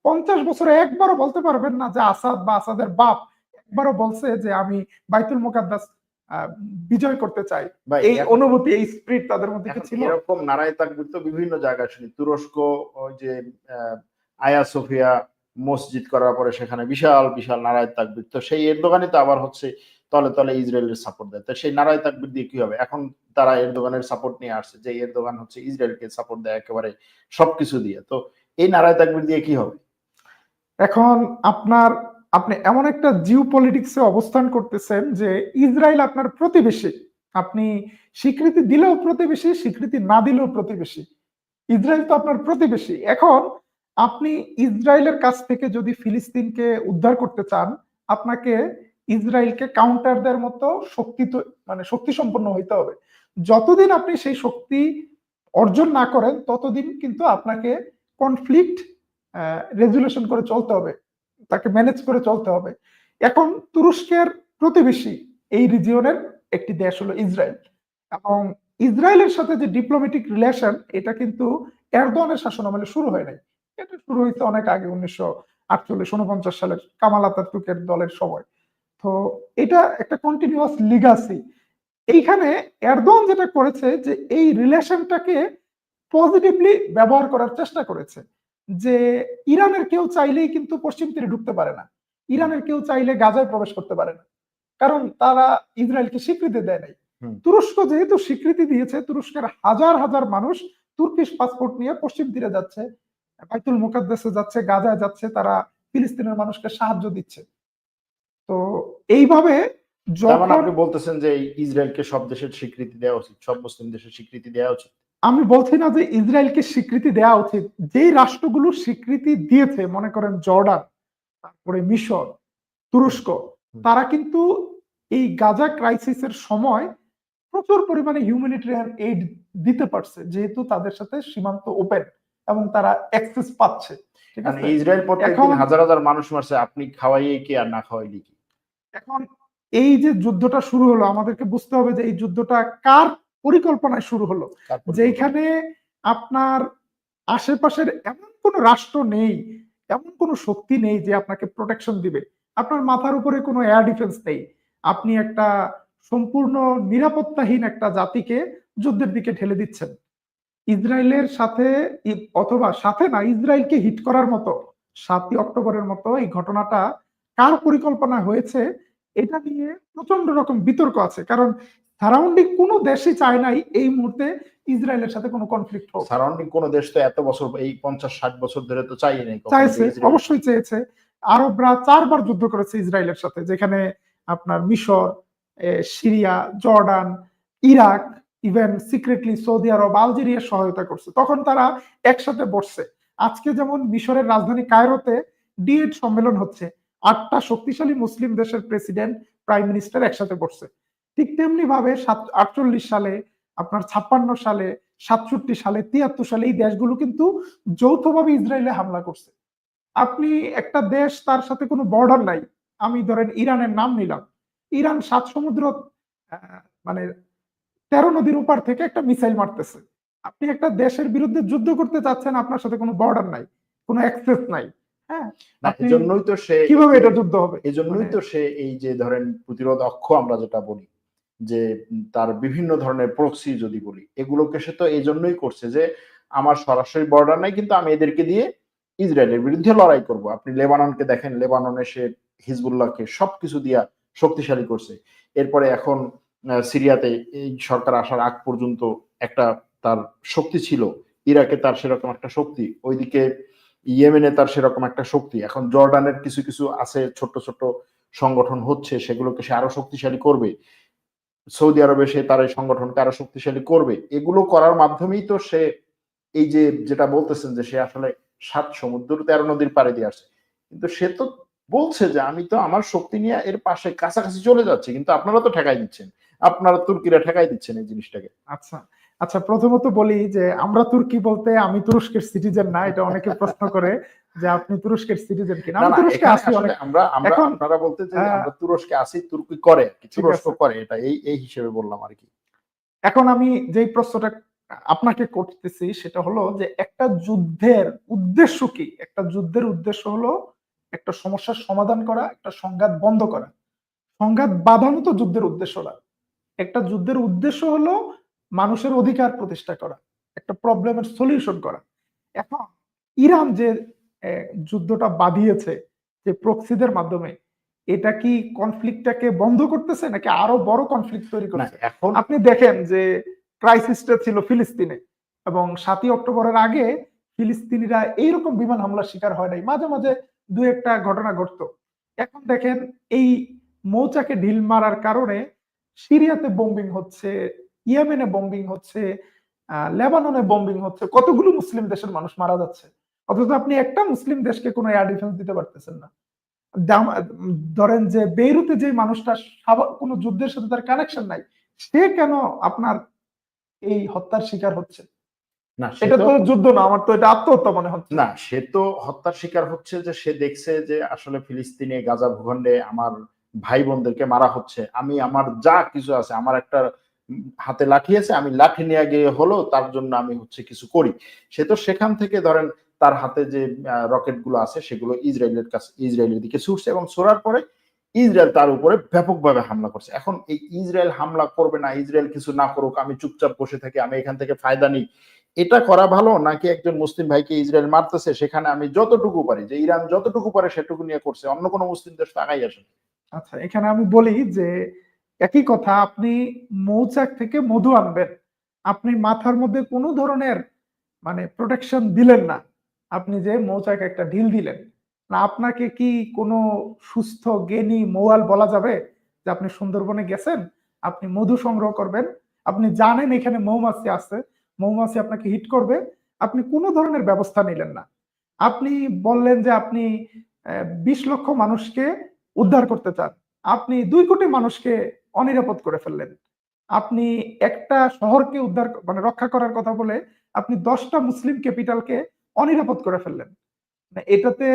50 বছরে একবারও বলতে পারবেন না যে আসাদ বা আসাদের বাপ একবারও বলছে যে আমি বাইতুল মুকাদ্দাস আহ, বিজয় করতে চাই। ভাই এই এখন অনুভূতি, এই স্পিরিট তাদের মধ্যে কি এখন ছিল? এরকম নারায় তাকবীর তো বিভিন্ন জায়গায় শুনি। তুরস্ক ওই যে আহ, আয়া সোফিয়া মসজিদ করার পরে সেখানে বিশাল বিশাল নারায় তাকবীর। তো সেই এরদোগানই তো আবার হচ্ছে তলে তলে ইসরায়েলের সাপোর্ট দেয়। তো সেই নারায় তাকবীর দিয়ে কি হবে? এখন তারা এরদোগানের সাপোর্ট নিয়ে আসছে যে এরদোগান হচ্ছে ইসরায়েলকে সাপোর্ট দেয় একেবারে সবকিছু দিয়ে। তো এই নারায় তাকবীর দিয়ে কি হবে? এখন আপনি এমন একটা জিও পলিটিক্সে অবস্থান করতেছেন যে ইসরায়েল আপনার প্রতিবেশী। আপনি স্বীকৃতি দিলেও প্রতিবেশী, স্বীকৃতি না দিলেও প্রতিবেশী। ইসরায়েল তো আপনার প্রতিবেশী। এখন আপনি ইসরায়েলের কাছ থেকে যদি ফিলিস্তিনকে উদ্ধার করতে চান, আপনাকে ইসরায়েলকে কাউন্টার দেওয়ার মতো শক্তি তো মানে শক্তি সম্পন্ন হইতে হবে। যতদিন আপনি সেই শক্তি অর্জন না করেন, ততদিন কিন্তু আপনাকে কনফ্লিক্ট রেজুলেশন করে চলতে হবে, তাকে ম্যানেজ করে চলতে হবে। এখন তুরস্কের প্রতিবেশী এই রিজিয়নের একটি দেশ হলো ইসরায়েল, এবং ইসরায়েলের সাথে যে ডিপ্লোম্যাটিক রিলেশন, এটা কিন্তু এরদোয়ানের শাসনামলে শুরু হয় নাই। এটা শুরু হয়েছে অনেক আগে, 1948-49 সালের কামাল আতাতুর্কের দলের সময়। তো এটা একটা কন্টিনিউয়াস লিগাসি। এইখানে এরদোয়ান যেটা করেছে যে এই রিলেশনটাকে পজিটিভলি ব্যবহার করার চেষ্টা করেছে, যে ইরানের কেউ চাইলেই কিন্তু পশ্চিম তীরে ঢুকতে পারে না, ইরানের কেউ চাইলে গাজায় প্রবেশ করতে পারে না, কারণ তারা ইসরায়েলকে স্বীকৃতি দেয় নাই। হুম। তুরস্ক যেহেতু স্বীকৃতি দিয়েছে, তুরস্কের হাজার হাজার মানুষ তুর্কিশ পাসপোর্ট নিয়ে পশ্চিম তীরে যাচ্ছে, বাইতুল মুকাদ্দাসে যাচ্ছে, গাজায় যাচ্ছে, তারা ফিলিস্তিনের মানুষকে সাহায্য দিচ্ছে। তো এইভাবে তার মানে যখন আপনি বলতেছেন যে এই ইসরায়েলকে সব দেশের স্বীকৃতি দেওয়া উচিত, সব মুসলিম দেশের স্বীকৃতি দেওয়া উচিত। আমি বলছি না যে ইসরায়েলকে স্বীকৃতি দেওয়া উচিত, যেই রাষ্ট্রগুলো স্বীকৃতি দিয়েছে, মনে করেন জর্ডান, তারপরে মিশর, তুরস্ক, হুম। তারা কিন্তু এই গাজা ক্রাইসিসের সময় প্রচুর পরিমাণে হিউম্যানিটেরিয়ান এইড দিতে পারছে, যেহেতু তাদের সাথে সীমান্ত ওপেন এবং তারা অ্যাক্সেস পাচ্ছে। ঠিক মানে আছে। ইসরায়েল প্রত্যেকদিন এখন হাজার হাজার মানুষ মারছে, আপনি খাওয়াইয়ে কি আর না খাওয়াইলে কি? এখন এই যে যুদ্ধটা শুরু হলো, আমাদেরকে বুঝতে হবে যে এই যুদ্ধটা কার পরিকল্পনায় শুরু হলো। কার পরিকল্পনা? যেখানে আপনার আশেপাশের এমন কোন রাষ্ট্র নেই, এমন কোন শক্তি নেই যে আপনাকে প্রোটেকশন দিবে। আপনার মাথার উপরে কোনো এয়ার ডিফেন্স নেই। আপনি একটা সম্পূর্ণ নিরাপত্তাহীন একটা জাতিকে যুদ্ধের দিকে ঠেলে দিচ্ছেন। ইসরায়েলের সাথে অথবা সাথে না, ইসরায়েলকে হিট করার মতো 7ই অক্টোবরের মতো এই ঘটনাটা কার পরিকল্পনা হয়েছে, এটা নিয়ে প্রচন্ড রকম বিতর্ক আছে। কারণ সারাউন্ডিং কোনো দেশই চায় নাই এই মুহূর্তে ইসরায়েলের সাথে কোনো কনফ্লিক্ট হোক। সারাউন্ডিং কোন দেশ তো এত বছর, এই 50-60 বছর ধরে তো চাই নাই কখনো যে চাইছে, ইসরায়েল। অবশ্যই চেয়েছে। আরবরা 4বার যুদ্ধ করেছে ইসরায়েলের সাথে, যেখানে আপনার মিশর, Syria, Jordan, Iraq, even secretly Saudi Arab, Algeria সহায়তা করছে। তখন তারা একসাথে বসছে। আজকে যেমন মিশরের রাজধানী কায়রোতে D8 সম্মেলন হচ্ছে, 8টা শক্তিশালী মুসলিম দেশের প্রেসিডেন্ট, প্রাইম মিনিস্টার একসাথে বসছে। ঠিক তেমনি ভাবে 48 সালে, আপনার 56 সালে, 67 সালে, 73 সালে এই দেশগুলো কিন্তু যৌথভাবে ইসরায়েলে হামলা করছে। আপনি একটা দেশ, তার সাথে কোনো বর্ডার নাই, আমি ধরেন ইরানের নাম নিলাম, ইরান 7 সমুদ্র মানে 13 নদীর ওপার থেকে একটা মিসাইল মারতেছে। আপনি একটা দেশের বিরুদ্ধে যুদ্ধ করতে চাচ্ছেন, আপনার সাথে কোনো বর্ডার নাই, কোনো অ্যাক্সেস নাই। হ্যাঁ, না, আপনি এজন্যই তো সে কিভাবে এটা যুদ্ধ হবে? এজন্যই মানে তো সে এই যে ধরেন প্রতিরোধ অক্ষ আমরা যেটা বলি, যে তার বিভিন্ন ধরনের প্রক্সি যদি বলি, এগুলোকে সে তো এই জন্যই করছে যে আমার সরাসরি বর্ডার নাই, কিন্তু আমি এদেরকে দিয়ে ইসরায়েলের বিরুদ্ধে লড়াই করব। আপনি লেবাননকে দেখেন, লেবাননে সে হিজবুল্লাহকে সবকিছু দিয়া শক্তিশালী করছে। এরপরে এখন সিরিয়াতে এই সরকার আসার আগ পর্যন্ত একটা তার শক্তি ছিল, ইরাকে তার সেরকম একটা শক্তি, ওইদিকে ইয়েমেনে তার সেরকম একটা শক্তি। এখন জর্ডানের কিছু কিছু আছে, ছোট ছোট সংগঠন হচ্ছে, সেগুলোকে সে আরো শক্তিশালী করবে। সৌদি আরবে সে তার এই সংগঠনকে আরো শক্তিশালী করবে। এগুলো করার মাধ্যমেই তো সে এই যে যেটা বলতেছেন যে সে আসলে 7 সমুদ্র 13 নদীর পাড়ে দিয়ে আসছে। কিন্তু সে তো বলছে যে আমি তো আমার শক্তি নিয়ে এর পাশে কাছাকাছি চলে যাচ্ছি, কিন্তু আপনারা তো ঠেকাই দিচ্ছেন, আপনারা তুর্কিরা ঠেকাই দিচ্ছেন এই জিনিসটাকে। আচ্ছা, আচ্ছা, প্রথমত বলি যে আমরা তুর্কি বলতে আমি তুরস্কের সিটিজেন না, এটা অনেকে প্রশ্ন করে যে আপনি তুরস্কের সিটিজেন কিনা। না আমি না, তুরস্কে এখানে আছি আসলে অনেক। আমরা আমরা এখন আপনারা বলতে যে আহ, আমরা তুরস্কে আছি, তুর্কি করে আর কি, ঠিক তুরস্ক আছে, করে, এটা এই এই হিসেবে বললাম আর কি। এখন আমি যেই প্রশ্নটা আপনাকে করতেছি সেটা হলো যে একটা যুদ্ধের উদ্দেশ্য কি? একটা যুদ্ধের উদ্দেশ্য হলো একটা সমস্যার সমাধান করা, একটা সংঘাত বন্ধ করা। সংঘাত বাঁধানো তো যুদ্ধের উদ্দেশ্য না। একটা যুদ্ধের উদ্দেশ্য হলো মানুষের অধিকার প্রতিষ্ঠা করা, একটা প্রবলেমের সলিউশন করা। এখন ইরান যে যুদ্ধটা বাঁধিয়েছে যে প্রক্সিদের মাধ্যমে, এটা কি কনফ্লিক্টটাকে বন্ধ করতেছে নাকি আরো বড় কনফ্লিক্ট তৈরি না করছে? এখন আপনি দেখেন যে ক্রাইসিসটা ছিল ফিলিস্তিনে, এবং 7ই অক্টোবরের আগে ফিলিস্তিনিরা এইরকম বিমান হামলার শিকার হয় নাই, মাঝে মাঝে দু একটা ঘটনা ঘটতো। এখন দেখেন এই মৌচাকে ঢিল মারার কারণে সিরিয়াতে বোম্বিং হচ্ছে, ইয়েমেনে বোম্বিং হচ্ছে, লেবাননে বোম্বিং হচ্ছে, কতগুলো মুসলিম দেশের মানুষ মারা যাচ্ছে, অথচ আপনি একটা মুসলিম দেশকে কোনো এয়ার ডিফেন্স দিতে পারতেছেন না। ধরেন যে বেইরুতে যে মানুষটা কোনো যুদ্ধের সাথে তার কানেকশন নাই, সে কেন আপনার এই হত্যার শিকার হচ্ছে? না সে এটা তো তো যুদ্ধ না, আমার তো এটা আত্মহত্যা মনে হচ্ছে। না, সে তো হত্যার শিকার হচ্ছে যে সে দেখছে যে আসলে ফিলিস্তিনে গাজা ভূখণ্ডে আমার ভাই বোনদেরকে মারা হচ্ছে, আমি আমার যা কিছু আছে, আমার একটা হাতে লাঠি আছে, আমি লাঠি নিয়ে গিয়ে হলো তার জন্য আমি হচ্ছে কিছু করি। সে তো সেখান থেকে ধরেন তার হাতে যে রকেট গুলো আছে সেগুলো ইসরায়েলের দিকে ছুটছে, এবং ছোড়ার পরে ইসরায়েল তার উপরে ব্যাপকভাবে হামলা করছে। এখন এই ইসরায়েল হামলা করবে না, ইসরায়েল কিছু না করুক, আমি চুপচাপ বসে থাকি, আমি এখান থেকে ফায়দা নিই, এটা করা ভালো, নাকি একজন মুসলিম ভাইকে ইসরায়েল মারতেছে, সেখানে আমি যতটুকু পারি, যে ইরান যতটুকু পারে সেটুকু নিয়ে করছে, অন্য কোনো মুসলিম দেশ তো আগাই আসে? আচ্ছা, এখানে আমি বলি যে একই কথা, আপনি মৌচাক থেকে মধু আনবেন, আপনি মাথার মধ্যে কোনো ধরনের মানে প্রোটেকশন দিলেন না, আপনি যে মৌচাকে একটা ঢিল দিলেন না, আপনাকে কি কোনো সুস্থ জ্ঞানী মৌয়াল বলা যাবে যে আপনি সুন্দরবনে গেছেন, আপনি মধু সংগ্রহ করবেন, আপনি জানেন এখানে মৌমাছি আছে, মৌমাছি আপনাকে হিট করবে, আপনি কোনো ধরনের ব্যবস্থা নিলেন না। আপনি বললেন যে আপনি 20 লক্ষ মানুষকে উদ্ধার করতে চান, আপনি 2 কোটি মানুষকে অনিরাপদ করে ফেললেন। আপনি একটা শহরকে উদ্ধার মানে রক্ষা করার কথা বলে আপনি 10টা মুসলিম ক্যাপিটালকে অনিরাপদ করে ফেললেন। মানে এটাতে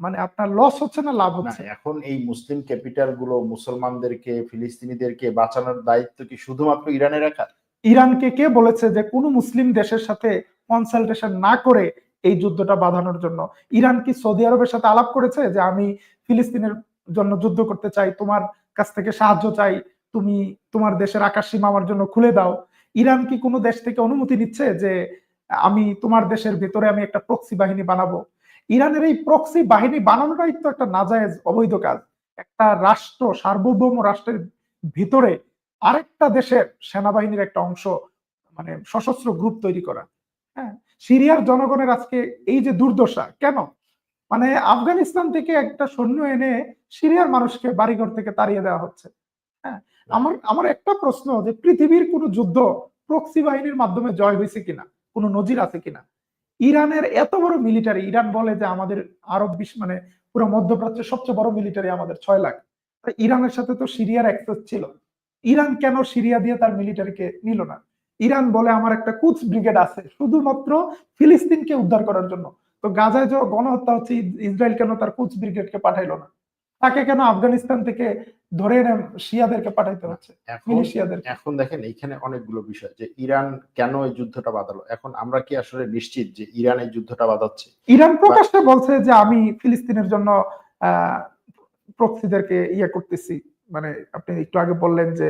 মানে আপনার লস হচ্ছে না লাভ না, হচ্ছে? এখন এই মুসলিম ক্যাপিটাল গুলো মুসলমানদেরকে, ফিলিস্তিনিদেরকে বাঁচানোর দায়িত্ব কি শুধুমাত্র ইরানের একা? ইরানকে কে বলেছে যে কোনো মুসলিম দেশের সাথে কনসালটেশন না করে এই যুদ্ধটা বাঁধানোর জন্য? ইরান কি সৌদি আরবের সাথে আলাপ করেছে যে আমি ফিলিস্তিনের জন্য যুদ্ধ করতে চাই, তোমার কাছ থেকে সাহায্য চাই, তুমি তোমার দেশের আকাশ সীমা আমার জন্য খুলে দাও? ইরান কি কোনো দেশ থেকে অনুমতি নিচ্ছে যে আমি তোমার দেশের ভেতরে আমি একটা প্রক্সি বাহিনী বানাবো? ইরানের এই প্রক্সি বাহিনী বানানোটাই তো একটা নাজায়েজ অবৈধ কাজ। একটা রাষ্ট্র, সার্বভৌম রাষ্ট্রের ভিতরে আরেকটা দেশের সেনাবাহিনীর একটা অংশ মানে সশস্ত্র গ্রুপ তৈরি করা। হ্যাঁ, সিরিয়ার জনগণের আজকে এই যে দুর্দশা কেন? মানে আফগানিস্তান থেকে একটা সৈন্য এনে সিরিয়ার মানুষকে বাড়িঘর থেকে তাড়িয়ে দেওয়া হচ্ছে। হ্যাঁ, আমার আমার একটা প্রশ্ন যে পৃথিবীর কোন যুদ্ধ প্রক্সি বাহিনীর মাধ্যমে জয় হয়েছে কিনা, কোন নজির আছে কিনা? ইরানের এত বড় মিলিটারি, ইরান বলে যে আমাদের আরব বিশ্ব মানে পুরো মধ্যপ্রাচ্যের সবচেয়ে বড় মিলিটারি আমাদের 6 লাখ। ইরানের সাথে তো সিরিয়ার অ্যাক্সেস ছিল, ইরান কেন সিরিয়া দিয়ে তার মিলিটারিকে নিল না? ইরান বলে আমার একটা কুচ ব্রিগেড আছে শুধুমাত্র ফিলিস্তিনকে উদ্ধার করার জন্য। তো গাজায় যে গণহত্যা হচ্ছে, ইসরায়েল কেন তার কুচ ব্রিগেডকে পাঠাইলো না? তাকে কেন আফগানিস্তান থেকে ধরে এনে শিয়াদেরকে পাঠাইতে না, হচ্ছে, এখন মিলিশিয়াদেরকে? এখন দেখেন এইখানে অনেকগুলো বিষয়, যে ইরান কেন এই যুদ্ধটা বাঁধালো, এখন আমরা কি আসলে নিশ্চিত যে ইরান এই যুদ্ধটা বাঁধাচ্ছে? ইরান বা প্রকাশ্যে বলছে যে আমি ফিলিস্তিনের জন্য আহ প্রক্সিদেরকে ইয়ে করতেছি, মানে আপনি একটু আগে বললেন যে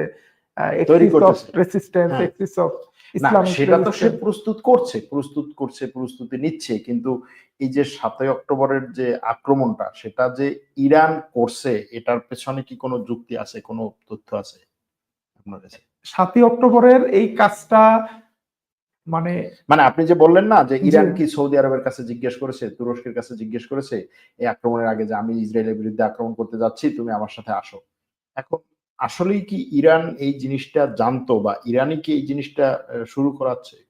তৈরি এক্সিস অফ করতেছে, রেসিস্টেন্স, হ্যাঁ। এক্সিস অফ না, ইসলামিক সেটা তো সে রেজিস্ট্যান্স। প্রস্তুতি নিচ্ছে, কিন্তু এই যে 7ই অক্টোবরের যে আক্রমণটা, সেটা যে ইরান করছে, এটার পেছনে কি কোনো যুক্তি আছে, কোনো তথ্য আছে আপনার কাছে? 7ই অক্টোবরের এই কাজটা মানে মানে আপনি যে বললেন না যে যে ইরান কি সৌদি আরবের কাছে জিজ্ঞেস করেছে, তুরস্কের কাছে জিজ্ঞেস করেছে এই আক্রমণের আগে, যে আমি ইসরায়েলের বিরুদ্ধে আক্রমণ করতে যাচ্ছি, তুমি আমার সাথে আসো? এখন আসলেই কি ইরান এই জিনিসটা জানতো, বা ইরানই কি এই জিনিসটা শুরু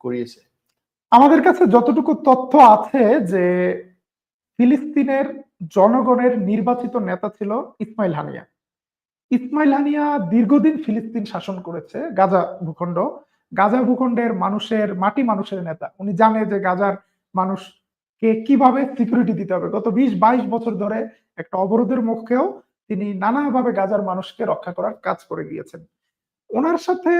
করিয়েছে? আমাদের কাছে যতটুকু তথ্য আছে যে ফিলিস্তিনের জনগণের নির্বাচিত নেতা ছিল ইসমাইল হানিয়া। ইসমাইল হানিয়া দীর্ঘদিন ফিলিস্তিন শাসন করেছে, গাজা ভূখণ্ড। গাজা ভূখণ্ডের মানুষের মাটি মানুষের নেতা, উনি জানে যে গাজার মানুষ কে কিভাবে সিকিউরিটি দিতে হবে। গত 20-22 বছর ধরে একটা অবরোধের মুখেও তিনি নানাভাবে গাজার মানুষকে রক্ষা করার কাজ করে গিয়েছেন। ওনার সাথে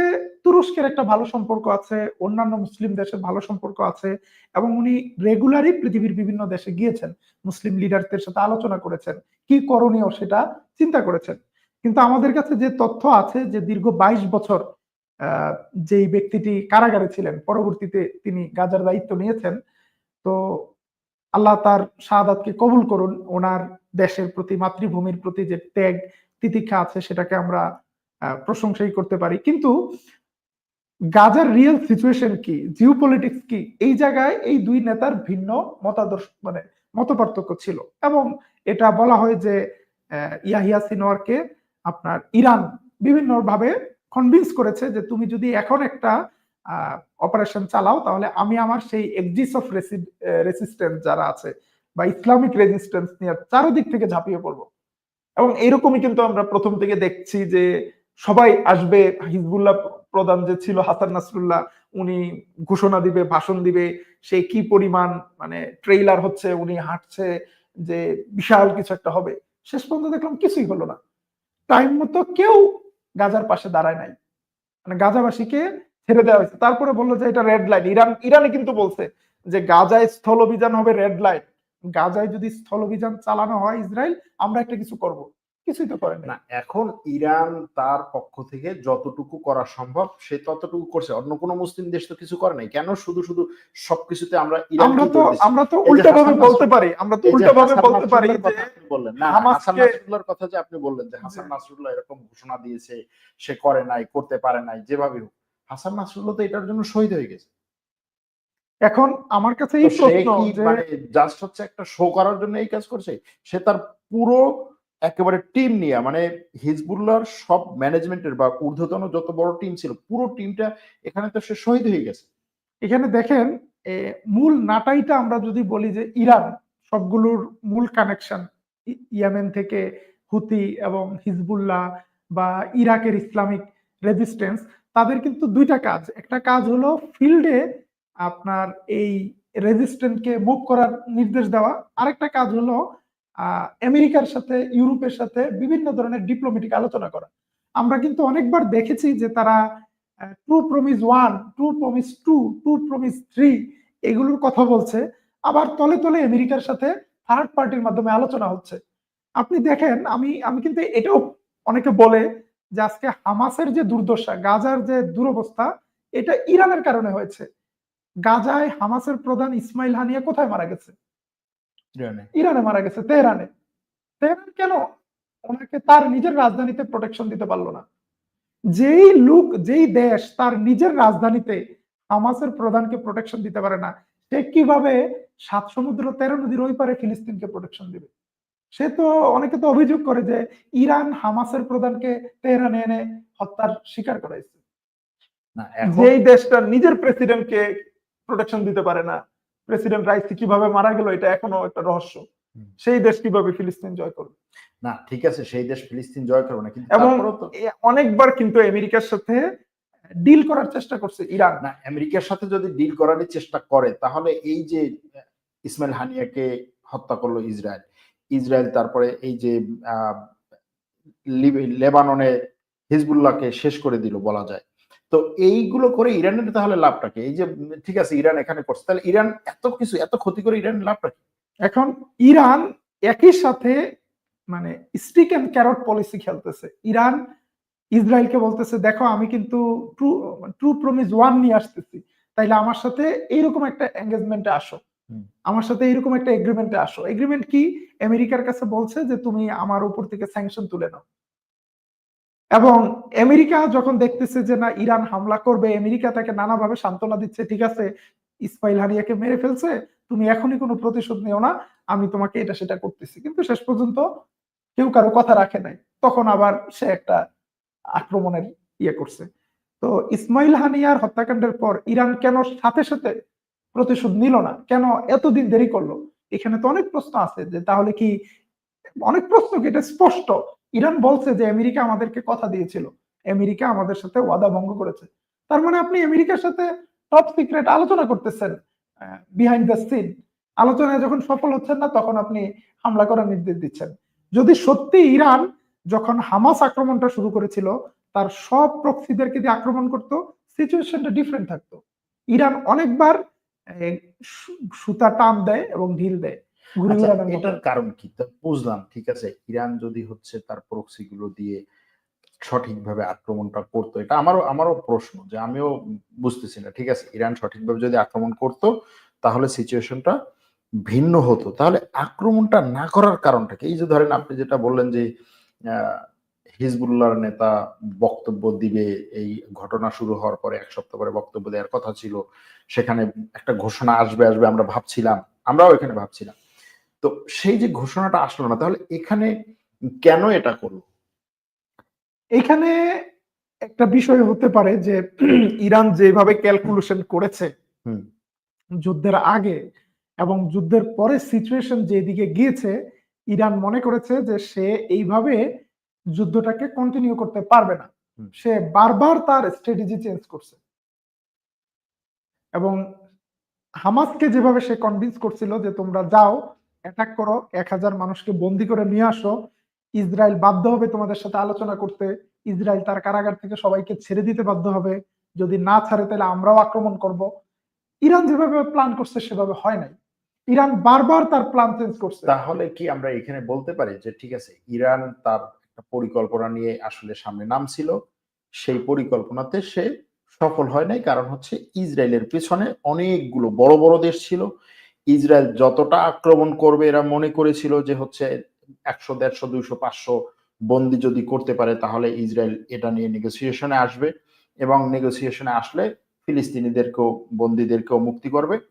তুরস্কের একটা ভালো সম্পর্ক আছে, অন্যান্য মুসলিম দেশের ভালো সম্পর্ক আছে, এবং উনি রেগুলারই পৃথিবীর বিভিন্ন দেশে গিয়েছেন, মুসলিম লিডারদের সাথে আলোচনা করেছেন, কি করণীয় সেটা চিন্তা করেছেন। কিন্তু আমাদের কাছে যে তথ্য আছে যে দীর্ঘ 22 বছর আহ, যেই ব্যক্তিটি কারাগারে ছিলেন, পরবর্তীতে তিনি গাজার দায়িত্ব নিয়েছেন। তো আল্লাহ তার শাহাদাতকে কবুল করুন। ওনার দেশের প্রতি, মাতৃভূমির প্রতি যে ত্যাগ তিতিক্ষা আছে সেটাকে আমরা প্রশংসাই করতে পারি। কিন্তু গাজার রিয়েল সিচুয়েশন কি, জিওপলিটিক্স কি, এই জায়গায় এই দুই নেতার ভিন্ন মতাদর্শ, মানে মতপার্থক্য ছিল। এবং এটা বলা হয় যে ইয়াহিয়া সিনওয়ারকে আপনার ইরান বিভিন্ন ভাবে কনভিন্স করেছে যে তুমি যদি এখন একটা অপারেশন চালাও তাহলে আমি আমার সেই এক্সিস অফ রেসিস্টেন্স যারা আছে বা ইসলামিক রেজিস্ট্যান্স নিয়ে চারদিক থেকে ঝাঁপিয়ে পড়বো। এবং এরকমই কিন্তু আমরা প্রথম থেকে দেখছি যে সবাই আসবে। হিজবুল্লাহ প্রধান যে ছিল হাসান নাসরুল্লাহ, উনি ঘোষণা দিবে, ভাষণ দিবে, সে কি পরিমাণ মানে ট্রেইলার হচ্ছে, উনি হাঁটছে যে বিশাল কিছু একটা হবে। শেষ পর্যন্ত দেখলাম কিছুই হলো না। টাইম মতো কেউ গাজার পাশে দাঁড়ায় নাই, মানে গাজাবাসীকে ছেড়ে দেওয়া হয়েছে। তারপরে বললো যে এটা রেড লাইন। ইরানে কিন্তু বলছে যে গাজায় স্থল অভিযান হবে রেড লাইন, গাজায় যদি স্থল অভিযান চালানো হয় ইসরায়েল, আমরা একটা কিছু করব। কিছুই তো করে না, না। এখন ইরান তার পক্ষ থেকে যতটুকু করা সম্ভব সে ততটুকু করছে। অন্য কোনো মুসলিম দেশ তো কিছু করে নাই। কেন শুধু শুধু সবকিছুতে আমরা আমরা ইরানকেই তো দোষ দিচ্ছি? আমরা তো এই যে উল্টা ভাবে হাসান বলতে নাসরুল্লাহ, পারি, আমরা তো এই যে উল্টা ভাবে হাসান বলতে পারি নাসরুল্লাহর যে কথা আপনি বললেন না, হাসান হামাসকে, নাসরুল্লাহর কথা যে আপনি বললেন যে হাসান নাসরুল্লাহ এরকম ঘোষণা দিয়েছে, সে করে নাই, করতে পারে নাই, যেভাবে হোক হাসান নাসরুল্লাহ তো এটার জন্য শহীদ হয়ে গেছে। এখন আমার কাছে তো এই সে প্রশ্ন কি যে মানে জাস্ট হচ্ছে একটা শো করার জন্য এই কাজ করছে? সে তার পুরো একেবারে টিম নিয়ে, মানে হিজবুল্লাহর সব ম্যানেজমেন্টের বা ঊর্ধ্বতন যত বড় টিম ছিল পুরো টিমটা এখানে তো সে শহীদ হয়ে গেছে। এখানে দেখেন মূল নাটাইটা আমরা যদি বলি যে ইরান, সবগুলোর মূল কানেকশন ইয়েমেন থেকে হুতি এবং হিজবুল্লাহ বা ইরাকের ইসলামিক রেজিস্ট্যান্স, তাদের কিন্তু দুইটা কাজ। একটা কাজ হলো ফিল্ডে আপনার এই রেজিস্ট্যান্টকে মুভ করার নির্দেশ দেওয়া, আরেকটা কাজ হলো আমেরিকার সাথে, ইউরোপের সাথে বিভিন্ন ধরনের ডিপ্লোম্যাটিক আলোচনা করা। আমরা কিন্তু অনেকবার দেখেছি যে তারা true promise 1, true promise 2, true promise 3 এগুলোর কথা বলছে। আবার তলে তলে আমেরিকার সাথে থার্ড পার্টির মাধ্যমে আলোচনা হচ্ছে। আপনি দেখেন, আমি আমি কিন্তু এটাও, অনেকে বলে যে আজকে হামাসের যে দুর্দশা, গাজার যে দুরবস্থা, এটা ইরানের কারণে হয়েছে। গাজায় হামাসের প্রধান ইসমাইল হানিয়া কোথায় মারা গেছে? ইরানে। ইরানে মারা গেছে, তেহরানে। তেহরান কেন ওনাকে তার নিজের রাজধানীতে প্রোটেকশন দিতে পারলো না? যেই লোক, যেই দেশ তার নিজের রাজধানীতে হামাসের প্রধানকে প্রোটেকশন দিতে পারে না, সে কিভাবে 7 সমুদ্র 13 নদীর ওই পারে ফিলিস্তিনকে প্রোটেকশন দিবে? সে তো, অনেকে তো অভিযোগ করে যে ইরান হামাসের প্রধানকে তেহরানে এনে হত্যার শিকার করাইছে। না এখন যেই দেশটা নিজের প্রেসিডেন্টকে প্রোটেকশন দিতে পারে না, প্রেসিডেন্ট রাইসি কিভাবে মারা গেল এটা এখনো একটা রহস্য। সেই দেশ কিভাবে ফিলিস্তিন জয় করবে? না ঠিক আছে, সেই দেশ ফিলিস্তিন জয় করবে না, কিন্তু এবং তারপরেও তো অনেকবার কিন্তু আমেরিকার সাথে ডিল করার চেষ্টা করছে ইরান। না, আমেরিকার সাথে যদি ডিল করার চেষ্টা করে তাহলে এই যে ইসমাইল হানিয়াকে হত্যা করলো ইসরায়েল, ইসরায়েল তারপরে এই যে লেবাননে হিজবুল্লাহকে শেষ করে দিল বলা যায়। তো এইগুলো করে ইরানের তাহলে লাভটা কি? এই যে ঠিক আছে ইরান এখানে করছে, তাহলে ইরান এত কিছু এত ক্ষতি করে ইরানের লাভটা কি? এখন ইরান একই সাথে মানে স্টিক এন্ড ক্যারট পলিসি খেলতেছে। ইরান ইসরায়েলকে বলতেছে দেখো আমি কিন্তু ট্রু ট্রু প্রমিস 1 নিয়ে আসতেছি, তাইলে আমার সাথে এইরকম একটা এঙ্গেজমেন্টে আসো, আমার সাথে এইরকম একটা এগ্রিমেন্টে আসো। এগ্রিমেন্ট কি? আমেরিকার কাছে বলছে যে তুমি আমার উপর থেকে স্যাংশন তুলে নাও। এবং আমেরিকা যখন দেখতেছে যে না ইরান হামলা করবে, আমেরিকা তাকে নানাভাবে সান্ত্বনা দিচ্ছে, ঠিক আছে ইসমাইল হানিয়াকে মেরে ফেলছে, তুমি এখনই কোনো প্রতিশোধ নিও না, আমি তোমাকে এটা সেটা করতেছি। কিন্তু শেষ পর্যন্ত কেউ কারো কথা রাখে নাই, তখন আবার সে একটা আক্রমণের ইয়ে করছে। তো ইসমাইল হানিয়ার হত্যাকাণ্ডের পর ইরান কেন সাথে সাথে প্রতিশোধ নিল না, কেন এতদিন দেরি করলো? এখানে তো অনেক প্রশ্ন আছে যে তাহলে কি, অনেক প্রশ্ন কি এটা স্পষ্ট। ইরান বলছে যে আমেরিকা আমাদেরকে কথা দিয়েছিল, আমেরিকা আমাদের সাথে ওয়াদা ভঙ্গ করেছে। তার মানে আপনি আমেরিকার সাথে টপ সিক্রেট আলোচনা করতেছেন বিহাইন্ড দ্য সিন। আলোচনায় যখন সফল হচ্ছেন না তখন আপনি হামলা করার নির্দেশ দিচ্ছেন। যদি সত্যি ইরান যখন হামাস আক্রমণটা শুরু করেছিল তার সব প্রক্সিদেরকে দিয়ে আক্রমণ করতো, সিচুয়েশনটা ডিফারেন্ট থাকতো। ইরান অনেকবার সুতা টান দেয় এবং ঢিল দেয় ঘুরি আচ্ছা, উড়ানোর মতো। এটার কারণ কি? তা বুঝলাম, ঠিক আছে, ইরান যদি হচ্ছে তার প্রক্সি গুলো দিয়ে সঠিকভাবে আক্রমণটা করতো, এটা আমারও প্রশ্ন, যে আমিও বুঝতেছি না। ঠিক আছে, ইরান সঠিকভাবে যদি আক্রমণ করতো তাহলে সিচুয়েশনটা ভিন্ন হতো। তাহলে আক্রমণটা না করার কারণটা কি? এই যে ধরেন আপনি যেটা বললেন যে আহ, হিজবুল্লাহর নেতা বক্তব্য দিবে, এই ঘটনা শুরু হওয়ার পরে 1 সপ্তাহ পরে বক্তব্য দেওয়ার কথা ছিল, সেখানে একটা ঘোষণা আসবে আসবে আমরা ভাবছিলাম, আমরাও এখানে ভাবছিলাম। তো সেই যে ঘোষণাটা আসলো না, তাহলে এখানে কেন এটা করলো? এইখানে একটা বিষয় হতে পারে যে ইরান যেভাবে ক্যালকুলেশন করেছে হুম। যুদ্ধের আগে এবং যুদ্ধের পরে সিচুয়েশন যেদিকে গিয়েছে, ইরান মনে করেছে যে সে এইভাবে যুদ্ধটাকে কন্টিনিউ করতে পারবে না। হুম। সে বারবার তার স্ট্র্যাটেজি চেঞ্জ করছে এবং হামাসকে যেভাবে সে কনভিন্স করছিল যে তোমরা যাও অ্যাটাক করো, 1000 মানুষকে বন্দি করে নিয়ে আসো, ইসরায়েল বাধ্য হবে তোমাদের সাথে আলোচনা করতে, ইসরায়েল তার কারাগার থেকে সবাইকে ছেড়ে দিতে বাধ্য হবে, যদি না ছাড়ে তাহলে আমরাও আক্রমণ করব। ইরান যেভাবে প্ল্যান করছে সেভাবে হয় নাই, ইরান বারবার তার প্ল্যান চেঞ্জ করছে। তাহলে কি আমরা এখানে বলতে পারি যে ঠিক আছে, ইরান তার একটা পরিকল্পনা নিয়ে আসলে সামনে নামছিল, সেই পরিকল্পনাতে সে সফল হয় নাই, কারণ হচ্ছে ইসরায়েলের পেছনে অনেকগুলো বড় বড় দেশ ছিল। ইসরায়েল যতটা আক্রমণ করবে এরা মনে করেছিল যে হচ্ছে 100, 150, 200, 500 বন্দি যদি করতে পারে তাহলে ইসরায়েল এটা নিয়ে নেগোসিয়েশনে আসবে, এবং নেগোসিয়েশনে আসলে ফিলিস্তিনিদেরকেও বন্দীদেরকেও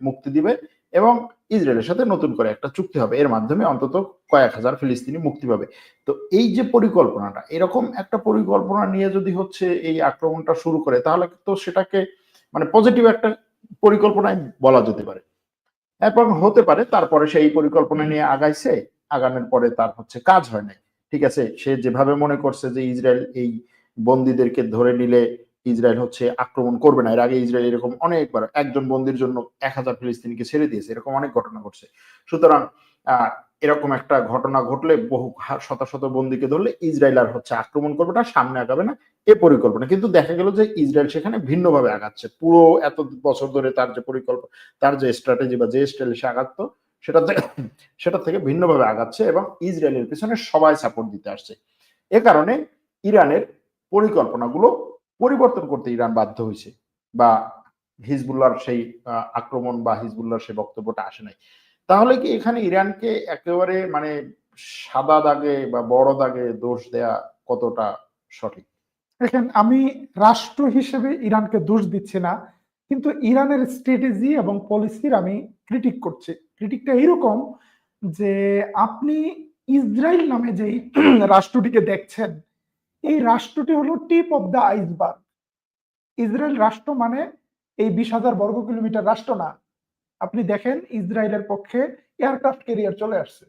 মুক্তি দিবে, এবং ইসরায়েলের সাথে নতুন করে একটা চুক্তি হবে, এর মাধ্যমে অন্তত কয়েক হাজার ফিলিস্তিনি মুক্তি পাবে। তো এই যে পরিকল্পনাটা, এরকম একটা পরিকল্পনা নিয়ে যদি হচ্ছে এই আক্রমণটা শুরু করে, তাহলে তো সেটাকে মানে পজিটিভ একটা পরিকল্পনায় বলা যেতে পারে। এবং হতে পারে তারপরে সেই পরিকল্পনা নিয়ে আগাইছে, আগানোর পরে তার হচ্ছে কাজ হয় নাই। ঠিক আছে, সে যেভাবে মনে করছে যে ইসরায়েল এই বন্দীদেরকে ধরে নিলে ইসরায়েল হচ্ছে আক্রমণ করবে না, এর আগে ইসরায়েল এরকম অনেকবার একজন বন্দির জন্য 1000 ফিলিস্তিনিকে ছেড়ে দিয়েছে, এরকম অনেক ঘটনা ঘটছে। সুতরাং আহ এরকম একটা ঘটনা ঘটলে, বহু শত শত বন্দীকে ধরলে ইসরায়েল আর হচ্ছে আক্রমণ করবে না, সামনে আগাবে না, এ পরিকল্পনা। কিন্তু দেখা গেল যে ইসরায়েল সেখানে ভিন্নভাবে আগাচ্ছে, পুরো এত বছর ধরে তার যে পরিকল্পনা, তার যে স্ট্র্যাটেজি বা যে স্টাইলে সে আগাতো, সেটা থেকে ভিন্নভাবে আগাচ্ছে, এবং ইসরায়েলের পিছনে সবাই সাপোর্ট দিতে আসছে। এ কারণে ইরানের পরিকল্পনাগুলো পরিবর্তন করতে ইরান বাধ্য হয়েছে, বা হিজবুল্লাহর সেই আক্রমণ বা হিজবুল্লাহর সেই বক্তব্যটা আসে নাই। তাহলে কি এখানে ইরানকে একেবারে মানে সাদা দাগে বা বড় দাগে দোষ দেয়া কতটা সঠিক? দেখেন, আমি রাষ্ট্র হিসেবে ইরানকে দোষ দিচ্ছি না, কিন্তু ইরানের স্ট্র্যাটেজি এবং পলিসির আমি ক্রিটিক করছি। ক্রিটিকটা এইরকম যে আপনি ইসরায়েল নামে যেই রাষ্ট্রটিকে দেখছেন, এই রাষ্ট্রটি হলো tip of the iceberg. Israel রাষ্ট্র মানে এই 20,000 বর্গ কিলোমিটার রাষ্ট্র না। আপনি দেখেন ইসরায়েলের পক্ষে এয়ারক্রাফট ক্যারিয়ার চলে আসছে,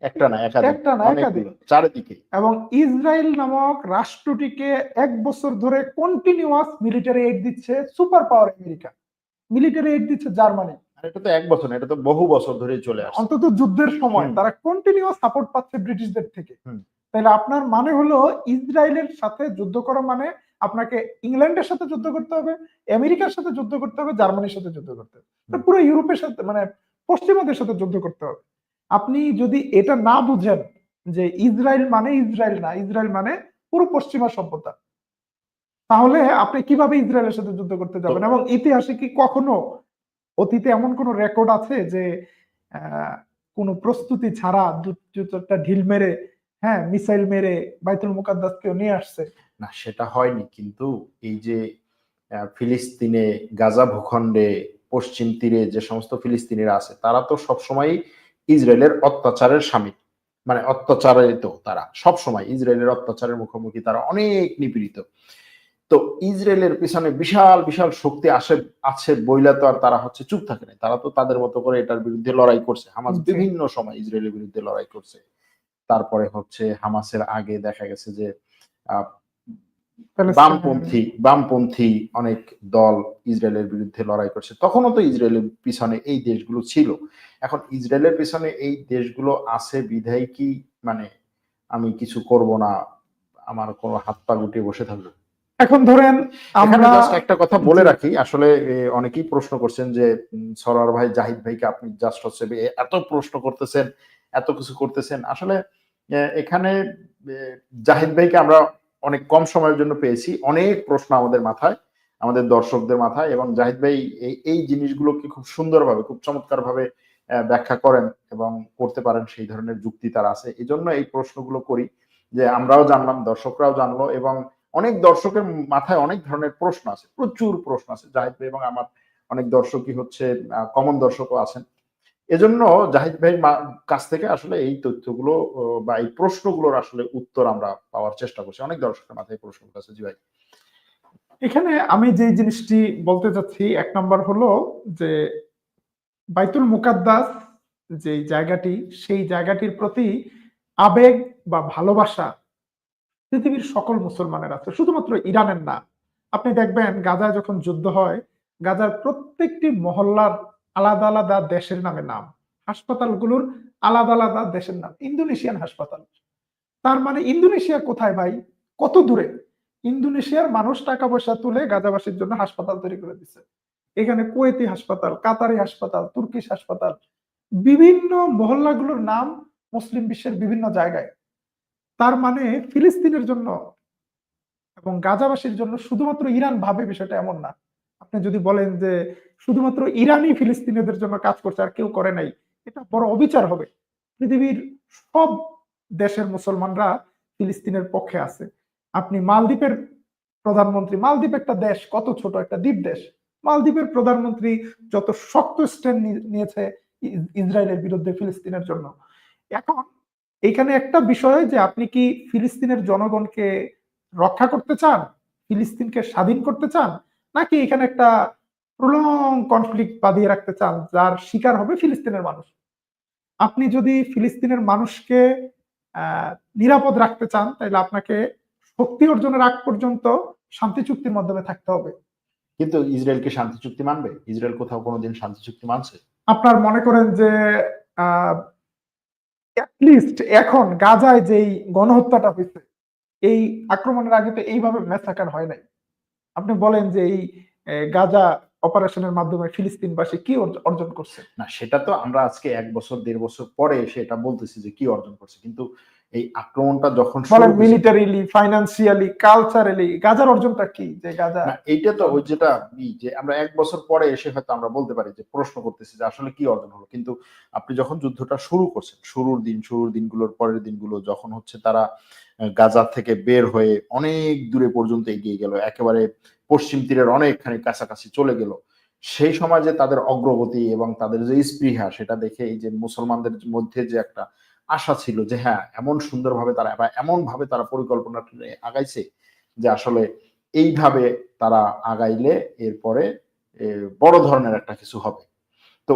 একটা না, একাধিক, একটা না একাধিক। অনেকগুলো, চারিদিকে। এবং ইসরায়েল নামক রাষ্ট্রটিকে 1 বছর ধরে কন্টিনিউয়াস মিলিটারি এইড দিচ্ছে super power America, military aid দিচ্ছে জার্মানি। আর এটা তো 1 বছর না, এটা তো বহু বছর ধরে চলে আসছে। অন্তত যুদ্ধের সময় হুম। তারা কন্টিনিউয়াস সাপোর্ট পাচ্ছে ব্রিটিশদের থেকে। হুম। তাহলে আপনার মানে হলো ইসরায়েলের সাথে যুদ্ধ করা মানে আপনাকে ইংল্যান্ডের সাথে যুদ্ধ করতে হবে, আমেরিকার সাথে যুদ্ধ করতে হবে, জার্মানির সাথে যুদ্ধ করতে হবে, পুরো ইউরোপের সাথে মানে পশ্চিমাদের সাথে যুদ্ধ করতে হবে। আপনি যদি এটা না বুঝেন যে ইসরায়েল মানে ইসরায়েল না, ইসরায়েল মানে পুরো পশ্চিমা সভ্যতা, তাহলে আপনি কিভাবে ইসরায়েলের সাথে যুদ্ধ করতে যাবেন? এবং ইতিহাসে কি কখনো অতীতে এমন কোন রেকর্ড আছে যে কোন প্রস্তুতি ছাড়া একটা ঢিল মেরে, হ্যাঁ, মিসাইল মেরে বাইতুল মুকাদ্দাসকেও নিয়ে আসছে? না, সেটা হয়নি, কিন্তু এই যে ফিলিস্তিনে, গাজা ভূখণ্ডে, পশ্চিম তীরে যে সমস্ত ফিলিস্তিনিরা আছে, তারা তো সবসময় ইসরায়েলের অত্যাচারের সামিল, মানে অত্যাচারিত, তারা সবসময় ইসরায়েলের অত্যাচারের মুখোমুখি, তারা অনেক নিপীড়িত। তো ইসরায়েলের পিছনে বিশাল বিশাল শক্তি আছে বইলা তো আর তারা হচ্ছে চুপ থাকে না, তারা তো তাদের মতো করে এটার বিরুদ্ধে লড়াই করছে। হামাস বিভিন্ন সময় ইসরায়েলের বিরুদ্ধে লড়াই করছে। তারপরে হচ্ছে হামাসের আগে দেখা গেছে যে প্যালেস্টাইনের বামপন্থী অনেক দল ইসরায়েলের বিরুদ্ধে লড়াই করছে। তখনও তো ইসরায়েলের পিছনে এই দেশগুলো ছিল। এখন ইসরায়েলের পিছনে এই দেশগুলো আছে বিধায় কি মানে আমি কিছু করব না, আমার কোনো হাত পা গুটিয়ে বসে থাকবো? এখন ধরেন এখানে আমরা জাস্ট একটা কথা বলে জি রাখি, আসলে অনেকেই প্রশ্ন করছেন যে সরোয়ার ভাই, জাহিদ ভাইকে আপনি জাস্ট হচ্ছে এত প্রশ্ন করতেছেন, এত কিছু করতেছেন। আসলে এখানে জাহিদ ভাইকে আমরা অনেক কম সময়ের জন্য পেয়েছি, অনেক প্রশ্ন আমাদের মাথায়, আমাদের দর্শকদের মাথায়, এবং জাহিদ ভাই এই জিনিসগুলোকে খুব সুন্দরভাবে, খুব চমৎকার ভাবে ব্যাখ্যা করেন এবং করতে পারেন, সেই ধরনের যুক্তি তার আছে। এই জন্য এই প্রশ্নগুলো করি, যে আমরাও জানলাম, দর্শকরাও জানলো, এবং অনেক দর্শকের মাথায় অনেক ধরনের প্রশ্ন আছে, প্রচুর প্রশ্ন আছে। জাহিদ ভাই এবং আমার অনেক দর্শকই হচ্ছে কমন দর্শকও আছেন। এজন্য জাহিদ ভাইয়ের কাছ থেকে আসলে এই তথ্যগুলো বা এই প্রশ্নগুলোর আসলে উত্তর আমরা পাওয়ার চেষ্টা করছি। অনেক দর্শকের মাথায় প্রশ্নগুলো আছে। জি ভাই। এখানে আমি যে জিনিসটি বলতে চাচ্ছি, এক নম্বর হলো যে বাইতুল মুকাদ্দাস যে জায়গাটি, সেই জায়গাটির প্রতি আবেগ বা ভালোবাসা পৃথিবীর সকল মুসলমানের আছে, শুধুমাত্র ইরানের না। আপনি দেখবেন গাজায় যখন যুদ্ধ হয়, গাজার প্রত্যেকটি মহল্লার আলাদা আলাদা দেশের নামে নাম, হাসপাতালগুলোর আলাদা আলাদা দেশের নাম, ইন্দোনেশিয়ান হাসপাতাল। তার মানে ইন্দোনেশিয়া কোথায় ভাই? কত দূরে? ইন্দোনেশিয়ার মানুষ টাকা পয়সা তুলে গাজাবাসীর জন্য হাসপাতাল তৈরি করে দিচ্ছে। এখানে কুয়েতি হাসপাতাল, কাতারি হাসপাতাল, তুর্কিশ হাসপাতাল, বিভিন্ন মহল্লাগুলোর নাম মুসলিম বিশ্বের বিভিন্ন জায়গায়। তার মানে ফিলিস্তিনের জন্য এবং গাজাবাসীর জন্য শুধুমাত্র ইরান ভাবে বিষয়টা এমন না। আপনি যদি বলেন যে শুধুমাত্র ইরানই ফিলিস্তিনিদের জন্য কাজ করছে আর কেউ করে নাই, এটা বড় অবিচার হবে। পৃথিবীর সব দেশের মুসলমানরা ফিলিস্তিনের পক্ষে আছে। আপনি মালদ্বীপের প্রধানমন্ত্রী, মালদ্বীপ একটা দেশ, কত ছোট একটা দ্বীপ দেশ, মালদ্বীপের প্রধানমন্ত্রী যত শক্ত স্ট্যান্ড নিয়েছে ইসরায়েলের বিরুদ্ধে ফিলিস্তিনের জন্য। এখন এখানে একটা বিষয় যে আপনি কি ফিলিস্তিনের জনগণকে রক্ষা করতে চান, ফিলিস্তিনকে স্বাধীন করতে চান, নাকি এখানে একটা প্রলং কনফ্লিক্ট বাঁধিয়ে রাখতে চান যার শিকার হবে ফিলিস্তিনের মানুষ? আপনি যদি ফিলিস্তিনের মানুষকে আহ, নিরাপদ রাখতে চান, তাহলে আপনাকে শক্তি অর্জনের আগ পর্যন্ত শান্তি চুক্তির মাধ্যমে থাকতে হবে। কিন্তু ইসরায়েল কি শান্তি চুক্তি মানবে? ইসরায়েল কোথাও কোনোদিন শান্তি চুক্তি মানছে? আপনার মনে করেন যে আহ লিস্ট এখন গাজায় যেই গণহত্যাটা হয়েছে, এই আক্রমণের আগে তো এইভাবে ম্যাসাকার হয় নাই। আপনি বলেন যে এই গাজা অপারেশনের মাধ্যমে ফিলিস্তিনবাসী কি অর্জন করছে? না, সেটা তো আমরা আজকে 1 বছর 1.5 বছর পরে এসে এটা বলতেছি যে কি অর্জন করছে, কিন্তু এই আক্রমণটা যখন শুরু বলেন হয়েছে, মিলিটারিলি, ফাইন্যান্সিয়ালি, কালচারালি গাজার অর্জনটা কি, যে গাজা না এইটা তো ওই অর্জন যেটা করছে? যে আমরা 1 বছর পরে এসে হয়তো আমরা বলতে পারি যে প্রশ্ন করতেছি যে আসলে কি অর্জন হলো, কিন্তু আপনি যখন যুদ্ধটা শুরু করছেন, শুরুর দিনগুলোর পরের দিনগুলো যখন হচ্ছে তারা গাজা থেকে বের হয়ে অনেক দূরে পর্যন্ত এগিয়ে গেল, একেবারে পশ্চিম তীরের অনেকখানি কাছাকাছি চলে গেল, সেই সময় যে তাদের অগ্রগতি এবং তাদের যে স্পৃহা, সেটা দেখে এই যে মুসলমানদের মধ্যে যে একটা আশা ছিল যে হ্যাঁ এমন সুন্দরভাবে তারা বা এমন ভাবে তারা পরিকল্পনা আগাইছে যে আসলে এইভাবে তারা আগাইলে এরপরে বড় ধরনের একটা কিছু হবে। তো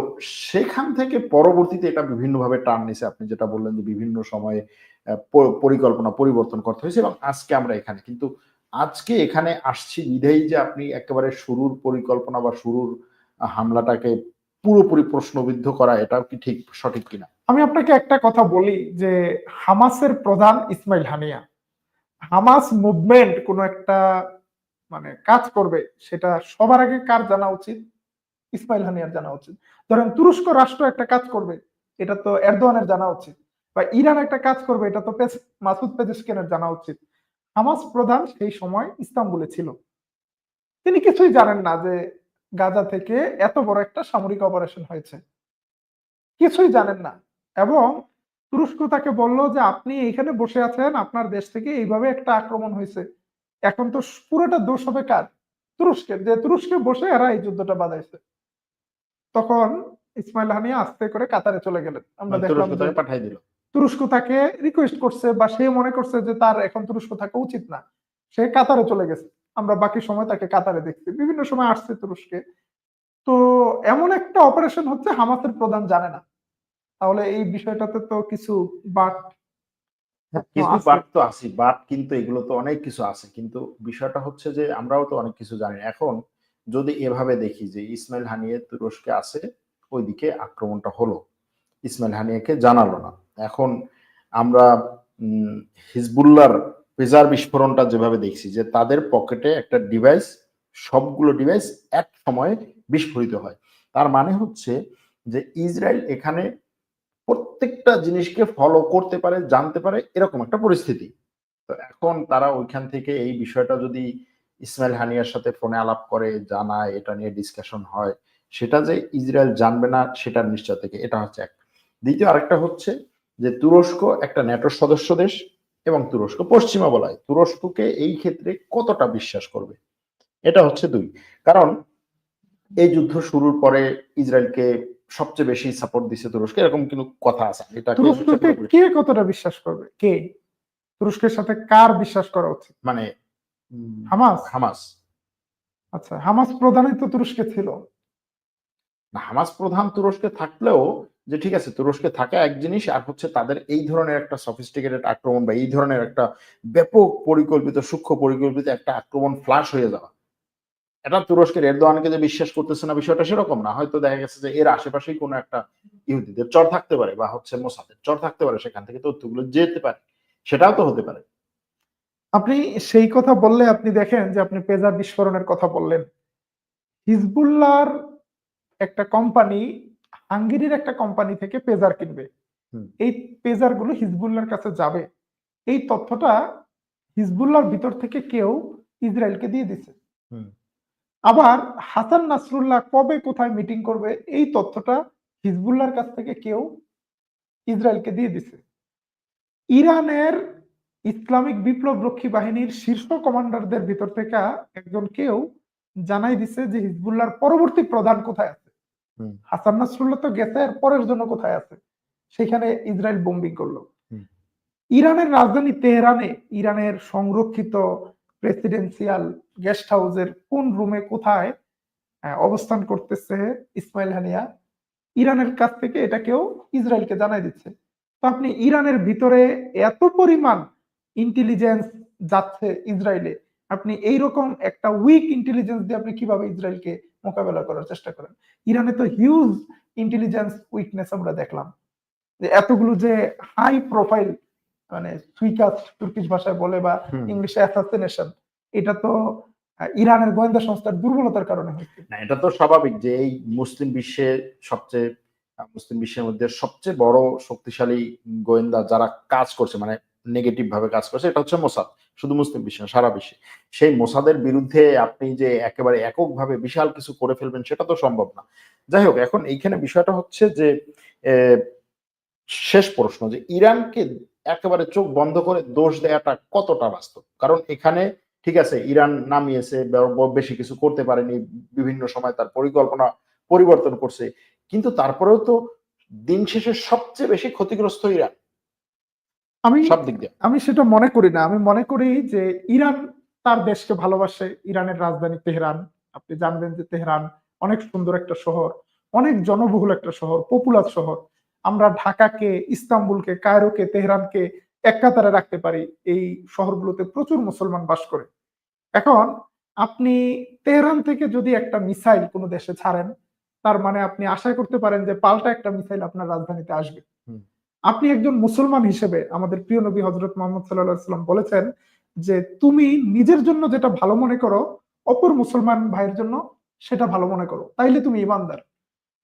সেখান থেকে পরবর্তীতে এটা বিভিন্নভাবে টার্ন নিছে। আপনি যেটা বললেন যে বিভিন্ন সময়ে পরিকল্পনা পরিবর্তন করতে হয়েছে, এবং আজকে আমরা এখানে, কিন্তু আজকে এখানে আসছি বিধেই যে আপনি একেবারে শুরুর পরিকল্পনা বা শুরুর হামলাটাকে পুরোপুরি প্রশ্নবিদ্ধ করা, এটাও কি ঠিক সঠিক কিনা? আমি আপনাকে একটা কথা বলি যে হামাসের প্রধান ইসমাইল হানিয়া, হামাস মুভমেন্ট কোনো একটা মানে কাজ করবে, সেটা সবার আগে কার জানা উচিত? ইসমাইল হানিয়ার জানা উচিত। ধরেন তুরস্ক রাষ্ট্র একটা কাজ করবে, এটা তো এরদোয়ানের জানা উচিত। বা ইরান একটা কাজ করবে, এটা তো মাসুদ পেজেশকিয়ানের জানা উচিত। হামাস প্রধান সেই সময় ইস্তাম্বুলে ছিল, তিনি কিছুই জানেন না যে গাজা থেকে এত বড় একটা সামরিক অপারেশন হয়েছে, কিছুই জানেন না। এবং তুরস্ক তাকে বলল যে আপনি এখানে বসে আছেন, আপনার দেশ থেকে এইভাবে একটা আক্রমণ হয়েছে, এখন তো পুরোটা দোষ হবে কার? তুরস্কের, যে তুরস্কে বসে এরা এই যুদ্ধটা বাধাইছে। তখন ইসমাইল হানিয়া আস্তে করে কাতারে চলে গেলেন। আমরা মানে দেখলাম তুরস্ক যে তাকে পাঠাই দিল। তুরস্ক তাকে রিকোয়েস্ট করছে, বা সে মনে করছে যে তার এখন তুরস্ক থাকা উচিত না, সে কাতারে চলে গেছে। আমরা বাকি সময় তাকে কাতারে দেখছি, বিভিন্ন সময় আসছে তুরস্কে। তো এমন একটা অপারেশন হচ্ছে হামাসের প্রধান জানে না, তাহলে এই বিষয়টাতে তো কিছু বাট কিছু আছে। বাট তো আছে, বাট কিন্তু এগুলো তো অনেক কিছু আছে, কিন্তু বিষয়টা হচ্ছে যে আমরাও তো অনেক কিছু জানি না। এখন যদি এভাবে দেখি যে ইসমাইল হানিয়ে তুরস্কে আছে, ওইদিকে আক্রমণটা হলো, ইসমাইল হানিয়াকে জানালো না। এখন আমরা উম, হিজবুল্লাহর পেজার বিস্ফোরণটা যেভাবে দেখছি যে তাদের পকেটে একটা ডিভাইস, সবগুলো ডিভাইস এক সময়ে বিস্ফোরিত হয়, তার মানে হচ্ছে যে ইসরায়েল এখানে প্রত্যেকটা জিনিসকে ফলো করতে পারে, জানতে পারে, এরকম একটা পরিস্থিতি। তো এখন তারা ওইখান থেকে এই বিষয়টা যদি ইসমাইল হানিয়ার সাথে ফোনে আলাপ করে, জানায়, এটা নিয়ে ডিসকাশন হয়, সেটা যে ইসরায়েল জানবে না সেটার নিশ্চয় থেকে, এটা হচ্ছে এক। দ্বিতীয় আরেকটা হচ্ছে যে তুরস্ক একটা ন্যাটোর সদস্য দেশ, এবং তুরস্ক পশ্চিমা বলয়, তুরস্ককে এই ক্ষেত্রে কতটা বিশ্বাস করবে, এটা হচ্ছে দুই। কারণ এই যুদ্ধ শুরুর পরে ইসরায়েলকে সবচেয়ে বেশি সাপোর্ট দিচ্ছে তুরস্ক, এরকম কিন্তু কথা আছে, এটাকে তুরস্ককে কে কতটা বিশ্বাস করবে? কে? তুরস্কের সাথে কার বিশ্বাস করা উচিত? মানে হামাস? হামাস। আচ্ছা, হামাস প্রধানই তো তুরস্কে ছিল। না, হামাস প্রধান তুরস্কে থাকলেও, যে ঠিক আছে তুরস্কে থাকা এক জিনিস, আর হচ্ছে তাদের এই ধরনের একটা সফিস্টিকেটেড আক্রমণ বা এই ধরনের একটা ব্যাপক পরিকল্পিত, সূক্ষ্ম পরিকল্পিত একটা আক্রমণ ফ্লাশ হয়ে যাওয়া, এটা তুরস্কের এরদোয়ানকে যে বিশ্বাস করতেছে না বিষয়টা সেরকম না। হয়তো দেখা গেছে যে এর আশেপাশেই কোনো একটা ইহুদিদের চর থাকতে পারে, বা হচ্ছে মোসাদের চর থাকতে পারে, সেখান থেকে তথ্যগুলো যেতে পারে, সেটাও তো হতে পারে। আপনি সেই কথা বললে আপনি দেখেন যে আপনি পেজার বিস্ফোরণের কথা বললেন। হিজবুল্লাহর একটা কোম্পানি হাঙ্গেরির একটা কোম্পানি থেকে পেজার কিনবে। হুম, এই পেজার গুলো হিজবুল্লাহর কাছে যাবে। এই তথ্যটা হিজবুল্লাহর ভিতর থেকে কেউ ইসরায়েলকে দিয়ে দিচ্ছে। হুম, আবার হাসান নাসরুল্লাহ কবে কোথায় মিটিং করবে এই তথ্যটা হিজবুল্লাহর কাছ থেকে কেউ ইসরায়েলকে দিয়ে দিচ্ছে। ইরানের ইসলামিক বিপ্লব রক্ষী বাহিনীর শীর্ষ কমান্ডারদের ভিতর থেকে একজন কেউ জানাই দিছে যে হিজবুল্লাহর পরবর্তী প্রধান কোথায় আছে। হুম, হাসান নাসরুল্লাহ তো গেছে, এর পরের জন্য কোথায় আছে, সেখানে ইসরায়েল বোম্বিং করলো। হুম। ইরানের রাজধানী তেহরানে ইরানের সংরক্ষিত প্রেসিডেন্সিয়াল গেস্ট হাউসের কোন রুমে কোথায় অবস্থান করতেছে ইসমাইল হানিয়া, ইরানের কাছ থেকে এটা কেউ ইসরায়েলকে জানাই দিচ্ছে। তো আপনি ইরানের ভিতরে এত পরিমাণ ইন্টেলিজেন্স যাচ্ছে ইসরায়েলে, আপনি এইরকম একটা উইক ইন্টেলিজেন্স দিয়ে আপনি কিভাবে ইসরায়েলকে মোকাবেলা করার চেষ্টা করেন? ইরানে তো হিউজ ইন্টেলিজেন্স উইকনেস আমরা দেখলাম, যে এতগুলো যে হাই প্রোফাইল, মানে সুইকাস্ট তুর্কিশ ভাষায় বলে বা হুম। ইংলিশে অ্যাসাসিনেশন, এটা তো ইরানের গোয়েন্দা সংস্থার দুর্বলতার কারণে হচ্ছে। না, এটা তো স্বাভাবিক যে এই মুসলিম বিশ্বে সবচেয়ে মুসলিম বিশ্বের মধ্যে সবচেয়ে বড় শক্তিশালী গোয়েন্দা যারা কাজ করছে, মানে নেগেটিভ ভাবে কাজ করছে, এটা হচ্ছে মোসাদ। শুধু মুসলিম বিশ্বে না, সারা বিশ্বে। সেই মোসাদের বিরুদ্ধে আপনি যে একেবারে এককভাবে বিশাল কিছু করে ফেলবেন সেটা তো সম্ভব না। যাই হোক, এখন এইখানে বিষয়টা হচ্ছে যে আহ, শেষ প্রশ্ন যে ইরানকে একেবারে চোখ বন্ধ করে দোষ দেওয়াটা কতটা বাস্তব। কারণ এখানে ঠিক আছে ইরান নামিয়েছে, বেশি কিছু করতে পারেনি, বিভিন্ন সময় তার পরিকল্পনা পরিবর্তন করছে, কিন্তু তারপরেও তো দিন শেষে সবচেয়ে বেশি ক্ষতিগ্রস্ত ইরান, আমি সব দিক দিয়ে। আমি সেটা মনে করি না। আমি মনে করি যে ইরান তার দেশকে ভালোবাসে। ইরানের রাজধানী তেহরান। আপনি জানবেন যে তেহরান অনেক সুন্দর একটা শহর, অনেক জনবহুল একটা শহর, পপুলার শহর। আমরা ঢাকাকে, ইস্তাম্বুলকে, কায়রোকে, তেহরানকে এক কাতারে রাখতে পারি। এই শহরগুলোতে প্রচুর মুসলমান বাস করে। এখন আপনি তেহরান থেকে যদি একটা মিসাইল কোনো দেশে ছাড়েন, তার মানে আপনি আশা করতে পারেন যে পাল্টা একটা মিসাইল আপনার রাজধানীতে আসবে। হুম, আপনি একজন মুসলমান হিসেবে আমাদের প্রিয় নবী হজরত মোহাম্মদ সাল্লাল্লাহু আলাইহি ওয়াসাল্লাম বলেছেন যে তুমি নিজের জন্য যেটা ভালো মনে করো, অপর মুসলমান ভাইয়ের জন্য সেটা ভালো মনে করো, তাইলে তুমি ইমানদার।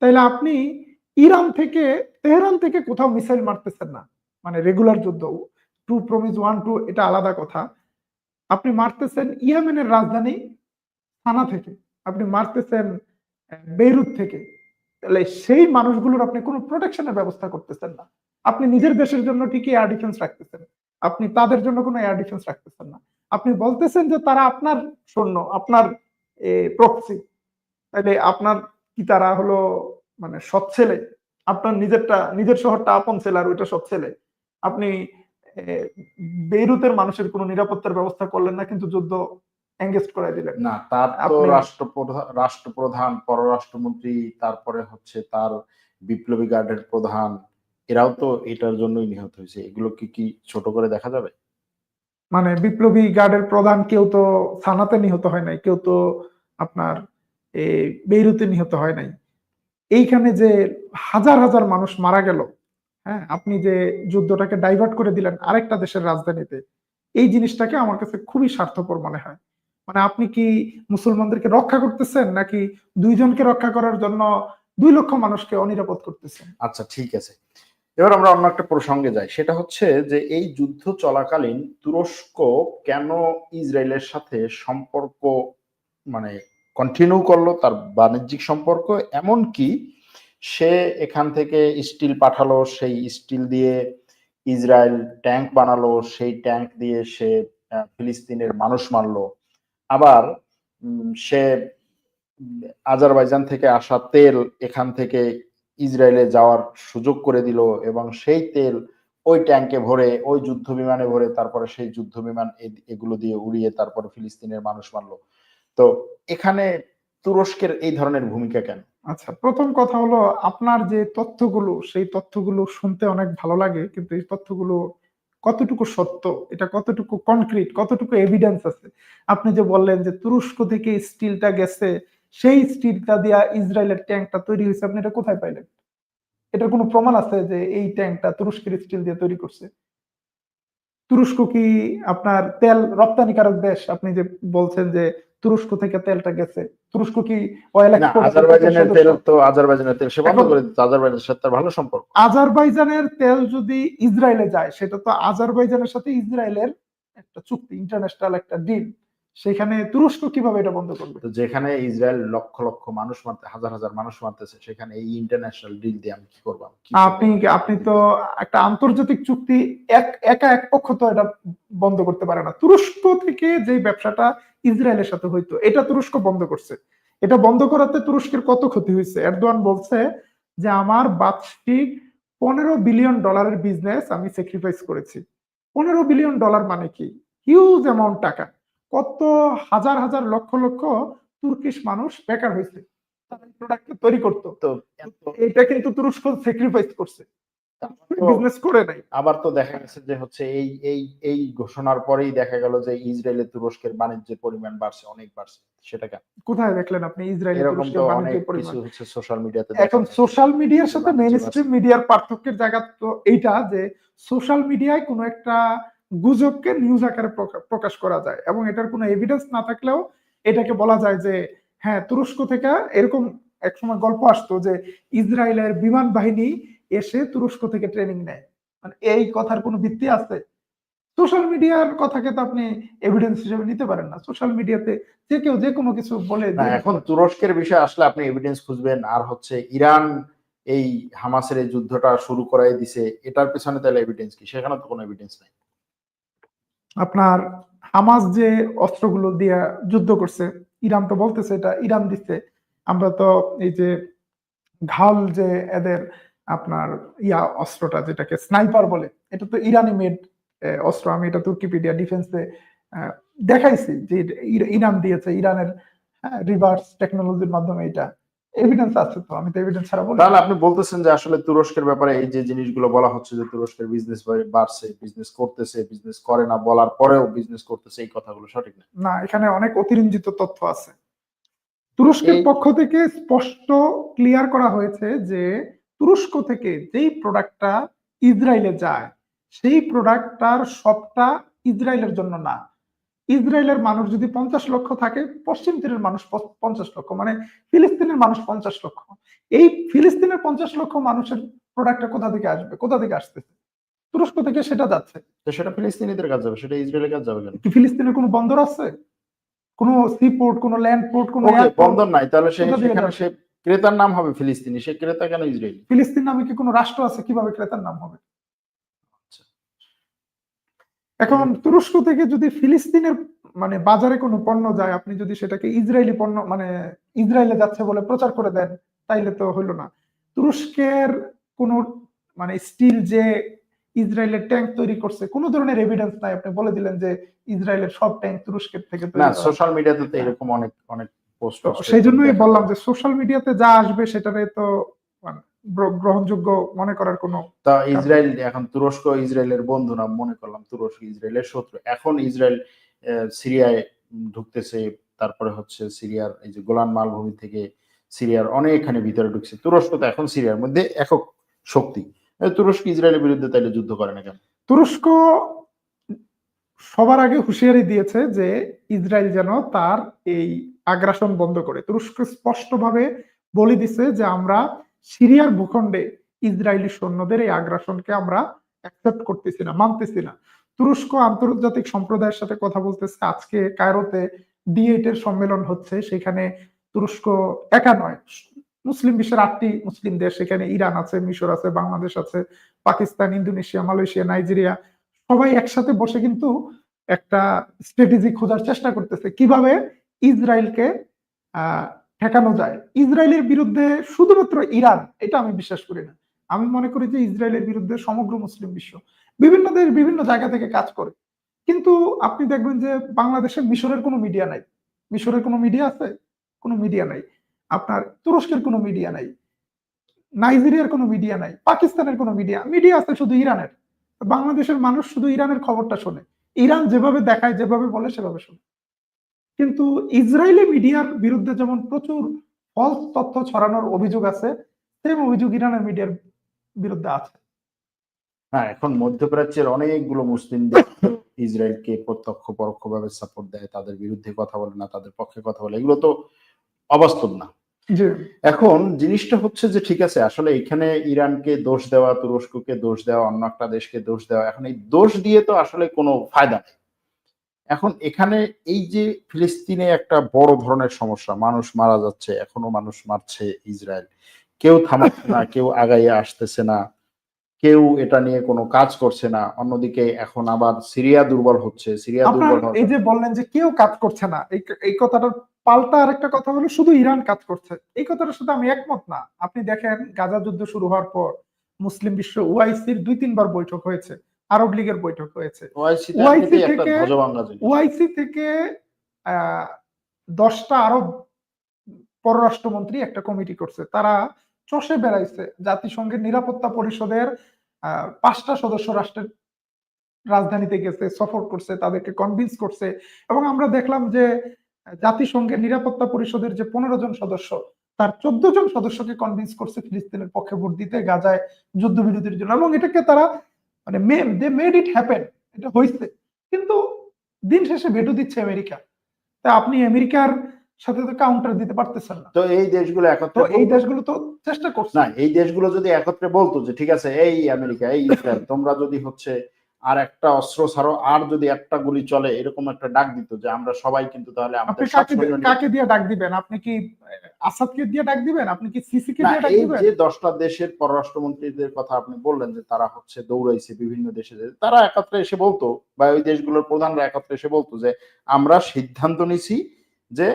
তাইলে আপনি ইরান থেকে, তেহরান থেকে কোথাও মিসাইল মারতেছেন না, মানে রেগুলার যুদ্ধ, টু প্রমিস ওয়ান টু এটা আলাদা কথা। আপনি মারতেছেন ইয়েমেনের রাজধানী সানা থেকে, আপনি মারতেছেন বেইরুত থেকে। তাহলে সেই মানুষগুলোর আপনি কোনো প্রোটেকশনের ব্যবস্থা করতেছেন না। আপনি নিজের দেশের জন্য ঠিকই এয়ার ডিফেন্স রাখতেছেন, আপনি তাদের জন্য কোনো এয়ার ডিফেন্স রাখতেছেন না। আপনি বলতেছেন যে তারা আপনার সৈন্য, আপনার প্রক্সি। তাহলে আপনার কি তারা হলো মানে সৎ ছেলে? আপনার নিজেরটা, নিজের শহরটা আপন ছেলে আর ওইটা সৎ ছেলে। আপনি আহ, বেইরুতের মানুষের কোনো নিরাপত্তার ব্যবস্থা করলেন না, কিন্তু যুদ্ধ এঙ্গেজ করাই দিলেন। না, তার তো আপনি রাষ্ট্রপ্রধান, পররাষ্ট্রমন্ত্রী, তারপরে হচ্ছে তার বিপ্লবী গার্ডের প্রধান, এরাও তো এটার জন্যই নিহত হয়েছে। এগুলো কি ছোট করে দেখা যাবে? মানে বিপ্লবী গার্ডের প্রধান কেউ তো সানাতে নিহত হয় নাই, কেউ তো আপনার বেইরুতে নিহত হয় নাই। এইখানে যে হাজার হাজার মানুষ মারা গেল, হ্যাঁ, আপনি যে যুদ্ধটাকে ডাইভার্ট করে দিলেন আরেকটা দেশের রাজধানীতে, এই জিনিসটাকে আমার কাছে খুবই স্বার্থপর মনে হয়। মানে আপনি কি মুসলমানদেরকে রক্ষা করতেছেন, নাকি দুইজনকে রক্ষা করার জন্য 2 লক্ষ মানুষকে অনিরাপদ করতেছেন? আচ্ছা, ঠিক আছে। এবার আমরা অন্য একটা প্রসঙ্গে যাই। সেটা হচ্ছে যে এই যুদ্ধ চলাকালীন তুরস্ক কেন ইসরায়েলের সাথে সম্পর্ক মানে কন্টিনিউ করলো তার বাণিজ্যিক সম্পর্ক, এমনকি সে এখান থেকে স্টিল পাঠালো, সেই স্টিল দিয়ে ইসরায়েল ট্যাঙ্ক বানালো, সেই ট্যাঙ্ক দিয়ে সে ফিলিস্তিনের মানুষ মারলো। আবার সে আজারবাইজান থেকে আসা তেল এখান থেকে ইসরায়েলে যাওয়ার সুযোগ করে দিল এবং সেই তেল ওই ট্যাঙ্কে ভরে, ওই যুদ্ধ বিমানে ভরে, তারপরে সেই যুদ্ধ বিমান এগুলো দিয়ে উড়িয়ে তারপরে ফিলিস্তিনের মানুষ মারলো। তো এখানে তুরস্কের এই ধরনের ভূমিকা কেন? আচ্ছা, প্রথম কথা হলো, আপনার যে তথ্যগুলো, সেই তথ্যগুলো শুনতে অনেক ভালো লাগে, কিন্তু এই তথ্যগুলো কতটুকু সত্য, এটা কতটুকু কনক্রিট, কতটুকু এভিডেন্স আছে? আপনি যে বললেন যে তুরস্ক থেকে স্টিলটা গেছে, সেই স্টিলটা দিয়া ইসরায়েলের ট্যাঙ্কটা তৈরি হয়েছে, আপনি এটা কোথায় পাইলেন? এটার কোনো প্রমাণ আছে যে এই ট্যাঙ্কটা তুরস্কের স্টিল দিয়ে তৈরি করছে? তুরস্ক কি আপনার তেল রপ্তানিকারক দেশ? আপনি যে বলছেন যে তুরস্ক থেকে তেলটা গেছে, তুরস্ক কি অয়েল না, আজারবাইজানের তেল সে বন্ধ করে দিত। আজারবাইজানের সাথে তার ভালো সম্পর্ক। আজারবাইজানের তেল যদি ইসরায়েলে যায়, সেটা তো আজারবাইজানের সাথে ইসরায়েলের একটা চুক্তি, ইন্টারন্যাশনাল একটা ডিল। সেখানে তুরস্ক কিভাবে এটা বন্ধ করবে? তো যেখানে ইসরায়েল লক্ষ লক্ষ মানুষ মারতে, হাজার হাজার মানুষ মারতেছে, সেখানে এই ইন্টারন্যাশনাল ডিল দিয়ে আমি কি করবো? আপনি তো একটা আন্তর্জাতিক চুক্তি একা এক পক্ষ তো এটা বন্ধ করতে পারে না। তুরস্ক থেকে যে ব্যবসাটা ইসরায়েলের সাথে হইতো, এটা তুরস্ক বন্ধ করছে। এটা বন্ধ করাতে তুরস্কের কত ক্ষতি হয়েছে? এরদোয়ান বলছে যে আমার বার্ষিক $15 বিলিয়ন বিজনেস আমি স্যাক্রিফাইস করেছি। $15 বিলিয়ন মানে কি? হিউজ অ্যামাউন্ট টাকা। কত হাজার হাজার লক্ষ লক্ষ তুর্কিশ মানুষ বেকার হয়েছে, তারা এই প্রোডাক্ট তৈরি করতো। তো এটা কিন্তু তুরস্ক স্যাক্রিফাইস করছে, বিজনেস করে নাই। আবার তো দেখা গেছে যে হচ্ছে এই এই এই ঘোষণার পরেই দেখা গেল যে ইসরায়েলে তুরস্কের বাণিজ্যের পরিমাণ বাড়ছে, অনেক বাড়ছে। সেটা কেন? কোথায় দেখলেন আপনি ইসরায়েল এরকম তুরস্কের তো অনেক বাণিজ্যের পরিমাণ? কিছু হচ্ছে সোশ্যাল মিডিয়াতে। এখন সোশ্যাল মিডিয়ার সাথে মেইনস্ট্রিম মিডিয়ার পার্থক্যের জায়গা তো এইটা যে সোশ্যাল মিডিয়ায় কোনো একটা গুজবকে নিউজ আকারে প্রকাশ করা যায়, এবং এটার কোনো এভিডেন্স না থাকলেও এটাকে বলা যায় যে হ্যাঁ, তুরস্ক থেকে এরকম একসময় গল্প আসতো যে ইসরায়েলের বিমান বাহিনী এসে তুরস্ক থেকে ট্রেনিং নেয়। মানে এই কথার কোনো ভিত্তি আছে? সোশ্যাল মিডিয়ার কথাকে তো আপনি এভিডেন্স হিসেবে নিতে পারেন না। সোশ্যাল মিডিয়াতে যে কেউ যে কোনো কিছু বলে না, এখন তুরস্কের বিষয়ে আসলে আপনি এভিডেন্স খুঁজবেন, আর হচ্ছে ইরান এই হামাসের এই যুদ্ধটা শুরু করাই দিছে, এটার পিছনে তাহলে এভিডেন্স কি? সেখানে তো কোনো এভিডেন্স নাই। আপনার হামাস যে অস্ত্রগুলো দিয়ে যুদ্ধ করছে, ইরান তো বলতেছে এটা ইরান দিচ্ছে। আমরা তো এই যে ঘাল যে এদের আপনার অস্ত্রটা যেটাকে স্নাইপার বলে, এটা তো ইরানি মেড অস্ত্র। আমি এটা তুর্কিপিডিয়া ডিফেন্সে দেখাইছি যে ইরান দিয়েছে, ইরানের রিভার্স টেকনোলজির মাধ্যমে। এটা এভিডেন্স আছে, তো আমি তো এভিডেন্স ছাড়া বলি। তাহলে আপনি বলতেছেন যে আসলে তুরস্কের ব্যাপারে এই যে জিনিসগুলো বলা হচ্ছে যে তুরস্কের বিজনেস বাড়ছে, বিজনেস করতেছে, বিজনেস করে না বলার পরেও বিজনেস করতেছে, এই কথাগুলো সঠিক না? না, এখানে অনেক অতিরঞ্জিত তথ্য আছে। তুরস্কের পক্ষ থেকে স্পষ্ট ক্লিয়ার করা হয়েছে যে তুরস্ক থেকে যেই প্রোডাক্টটা ইসরায়েলে যায়, সেই প্রোডাক্টটার সবটা ইসরায়েলের জন্য না। ইসরায়েলের মানুষ যদি 50 লক্ষ থাকে, পশ্চিম তীরের মানুষ 50 লক্ষ, মানে ফিলিস্তিনের মানুষ 50 লক্ষ। এই ফিলিস্তিনের 50 লক্ষ মানুষের প্রোডাক্টটা কোথা থেকে আসবে, কোথা থেকে আসতেছে? তুরস্ক থেকে সেটা যাচ্ছে। তো সেটা ফিলিস্তিনিদের কাজ যাবে, সেটা ইসরায়েলের কাজ যাবে কেন? ফিলিস্তিনের কোনো বন্দর আছে? কোনো সি পোর্ট, কোনো ল্যান্ড পোর্ট, কোনো বন্দর নাই, তাহলে সেখানে সে ক্রেতার নাম হবে ফিলিস্তিনি, সে ক্রেতা কেন ইসরায়েলি? ফিলিস্তিন নামে কি কোনো রাষ্ট্র আছে? কিভাবে ক্রেতার নাম হবে? এখন তুরস্ক থেকে যদি ফিলিস্তিনের মানে বাজারে কোনো পণ্য যায়, আপনি যদি সেটাকে ইসরায়েলি পণ্য মানে ইসরায়েলে যাচ্ছে বলে প্রচার করে দেন, তাইলে তো হইলো না। তুরস্কের কোন মানে স্টিল যে ইসরায়েলের ট্যাঙ্ক তৈরি করছে, কোনো ধরনের এভিডেন্স নাই। আপনি বলে দিলেন যে ইসরায়েলের সব ট্যাঙ্ক তুরস্কের থেকে তৈরি। না, সোশ্যাল মিডিয়াতে তো এরকম অনেক অনেক পোস্ট। সেই জন্যই বললাম যে সোশ্যাল মিডিয়াতে যা আসবে সেটারে তো গ্রহণযোগ্য মনে করার কোনো তা ইসরায়েল এখন তুরস্ক ইসরায়েলের বন্ধু না, মনে করলাম তুরস্ক ইসরায়েলের শত্রু। এখন ইসরায়েল সিরিয়ায় ঢুকতেছে, তারপরে হচ্ছে সিরিয়ার এই যে গোলান মালভূমি থেকে সিরিয়ার অনেকখানি ভিতরে ঢুকছে। তুরস্ক তো এখন সিরিয়ার মধ্যে একক শক্তি। তুরস্ক ইসরায়েলের বিরুদ্ধে তাইলে যুদ্ধ করে না কেন? তুরস্ক সবার আগে হুঁশিয়ারি দিয়েছে যে ইসরায়েল যেন তার এই আগ্রাসন বন্ধ করে। তুরস্ক স্পষ্টভাবে বলে দিছে যে আমরা সিরিয়ার ভূখণ্ডে ইসরায়েলি সৈন্যদের এই আগ্রাসনকে আমরা অ্যাকসেপ্ট করতেছি না, মানতেছি না। তুরস্ক আন্তর্জাতিক সম্প্রদায়ের সাথে কথা বলতেছে। আজকে কায়রোতে D8 এর সম্মেলন হচ্ছে, সেখানে তুরস্ক একা নয়, মুসলিম বিশ্বের 8টি মুসলিম দেশ, সেখানে ইরান আছে, মিশর আছে, বাংলাদেশ আছে, পাকিস্তান, ইন্দোনেশিয়া, মালয়েশিয়া, নাইজেরিয়া, সবাই একসাথে বসে কিন্তু একটা স্ট্র্যাটেজি খোঁজার চেষ্টা করতেছে কিভাবে ইসরায়েলকে ঠেকানো যায়। ইসরায়েলের বিরুদ্ধে শুধুমাত্র ইরান এটা আমি বিশ্বাস করি না। আমি মনে করি যে ইসরায়েলের বিরুদ্ধে সমগ্র মুসলিম বিশ্ব, বিভিন্ন দেশ বিভিন্ন জায়গা থেকে কাজ করে। কিন্তু আপনি দেখবেন যে বাংলাদেশে মিশরের কোনো মিডিয়া নাই। মিশরের কোনো মিডিয়া আছে? কোনো মিডিয়া নাই। আপনার তুরস্কের কোনো মিডিয়া নাই, নাইজেরিয়ার কোনো মিডিয়া নাই, পাকিস্তানের কোনো মিডিয়া আছে শুধু ইরানের। বাংলাদেশের মানুষ শুধু ইরানের খবরটা শোনে। ইরান যেভাবে দেখায়, যেভাবে বলে সেভাবে শোনে। কিন্তু ইসরায়েলি মিডিয়ার বিরুদ্ধে যেমন প্রচুর ফলস তথ্য ছড়ানোর অভিযোগ আছে, সেম অভিযোগ ইরানের মিডিয়ার বিরুদ্ধে আছে। হ্যাঁ, এখন মধ্যপ্রাচ্যের অনেকগুলো মুসলিম দেশ ইসরায়েলকে প্রত্যক্ষ পরোক্ষভাবে সাপোর্ট দেয়, তাদের বিরুদ্ধে কথা বলে না, তাদের পক্ষে কথা বলে। এগুলো তো অবাস্তব না। জি, এখন জিনিসটা হচ্ছে যে ঠিক আছে, আসলে এখানে ইরানকে দোষ দেওয়া, তুরস্ককে দোষ দেওয়া, অন্য একটা দেশকে দোষ দেওয়া, এখন এই দোষ দিয়ে তো আসলে কোনো ফায়দা নেই। এখন এখানে এই যে ফিলিস্তিনে একটা বড় ধরনের সমস্যা, মানুষ মারা যাচ্ছে, এখনো মানুষ মারছে ইসরায়েল, কেউ থামাচ্ছে না, কেউ আগাইয়ে আসতেছে না, কেউ এটা নিয়ে কোনো কাজ করছে না। অন্যদিকে এখন আবার সিরিয়া দুর্বল হচ্ছে, সিরিয়া আপনার দুর্বল হওয়ার এই যে বললেন যে কেউ কাজ করছে না, এই কথাটার পাল্টা আরেকটা কথা হলো শুধু ইরান কাজ করছে। এই কথাটার সাথে আমি একমত না। আপনি দেখেন গাজা যুদ্ধ শুরু হওয়ার পর মুসলিম বিশ্ব ওআইসির 2-3 বার বৈঠক হয়েছে, আরব লীগের বৈঠক হয়েছে। ওআইসি তো ওআইসি এমনিতেই একটা থেকে ধ্বজভঙ্গ জিনিস। ওআইসি থেকে 10টা আরব পররাষ্ট্রমন্ত্রী একটা কমিটি করছে। তারা চষে বেড়াইছে জাতিসংঘের নিরাপত্তা পরিষদের 5টা সদস্য রাষ্ট্রের রাজধানীতে গেছে, সফর করছে, তাদেরকে কনভিন্স করছে। এবং আমরা দেখলাম যে জাতিসংঘের নিরাপত্তা পরিষদের যে 15 জন সদস্য, তার 14 জন সদস্যকে কনভিন্স করছে ফিলিস্তিনের পক্ষে ভোট দিতে, গাজায় যুদ্ধবিরতির জন্য। এবং এটাকে তারা মানে দে মেড ইট হ্যাপেন, এটা হয়েছে। কিন্তু দিন শেষে ভেটো দিচ্ছে আমেরিকা। তা আপনি আমেরিকার সাথে তো কাউন্টার দিতে পারতেছেন না। তো এই দেশগুলো তো একত্রে এই দেশগুলো তো চেষ্টা করছে। না, এই দেশগুলো যদি একত্রে বলতো যে ঠিক আছে, এই আমেরিকা, এই ইসরায়েল, তোমরা যদি হচ্ছে আর একটা অস্ত্র ছাড়ো, আর যদি একটা গুলি চলে, এরকম একটা ডাক দিত যে আমরা সবাই কিন্তু তাহলে আপনি আমাদের সব সৈন্য নিয়ে। কাকে দিয়ে ডাক দিবেন? আপনি কি আসাদকে দিয়ে ডাক দিবেন? আপনি কি সিসিকে না, দিয়ে ডাক এই দিবেন? যে 10টা দেশের পররাষ্ট্রমন্ত্রীদের কথা আপনি বললেন যে তারা হচ্ছে দৌড়াইছে বিভিন্ন দেশে, তারা একত্রে এসে বলতো, বা ওই দেশগুলোর প্রধানরা একত্রে এসে বলতো যে আমরা সিদ্ধান্ত নিছি যে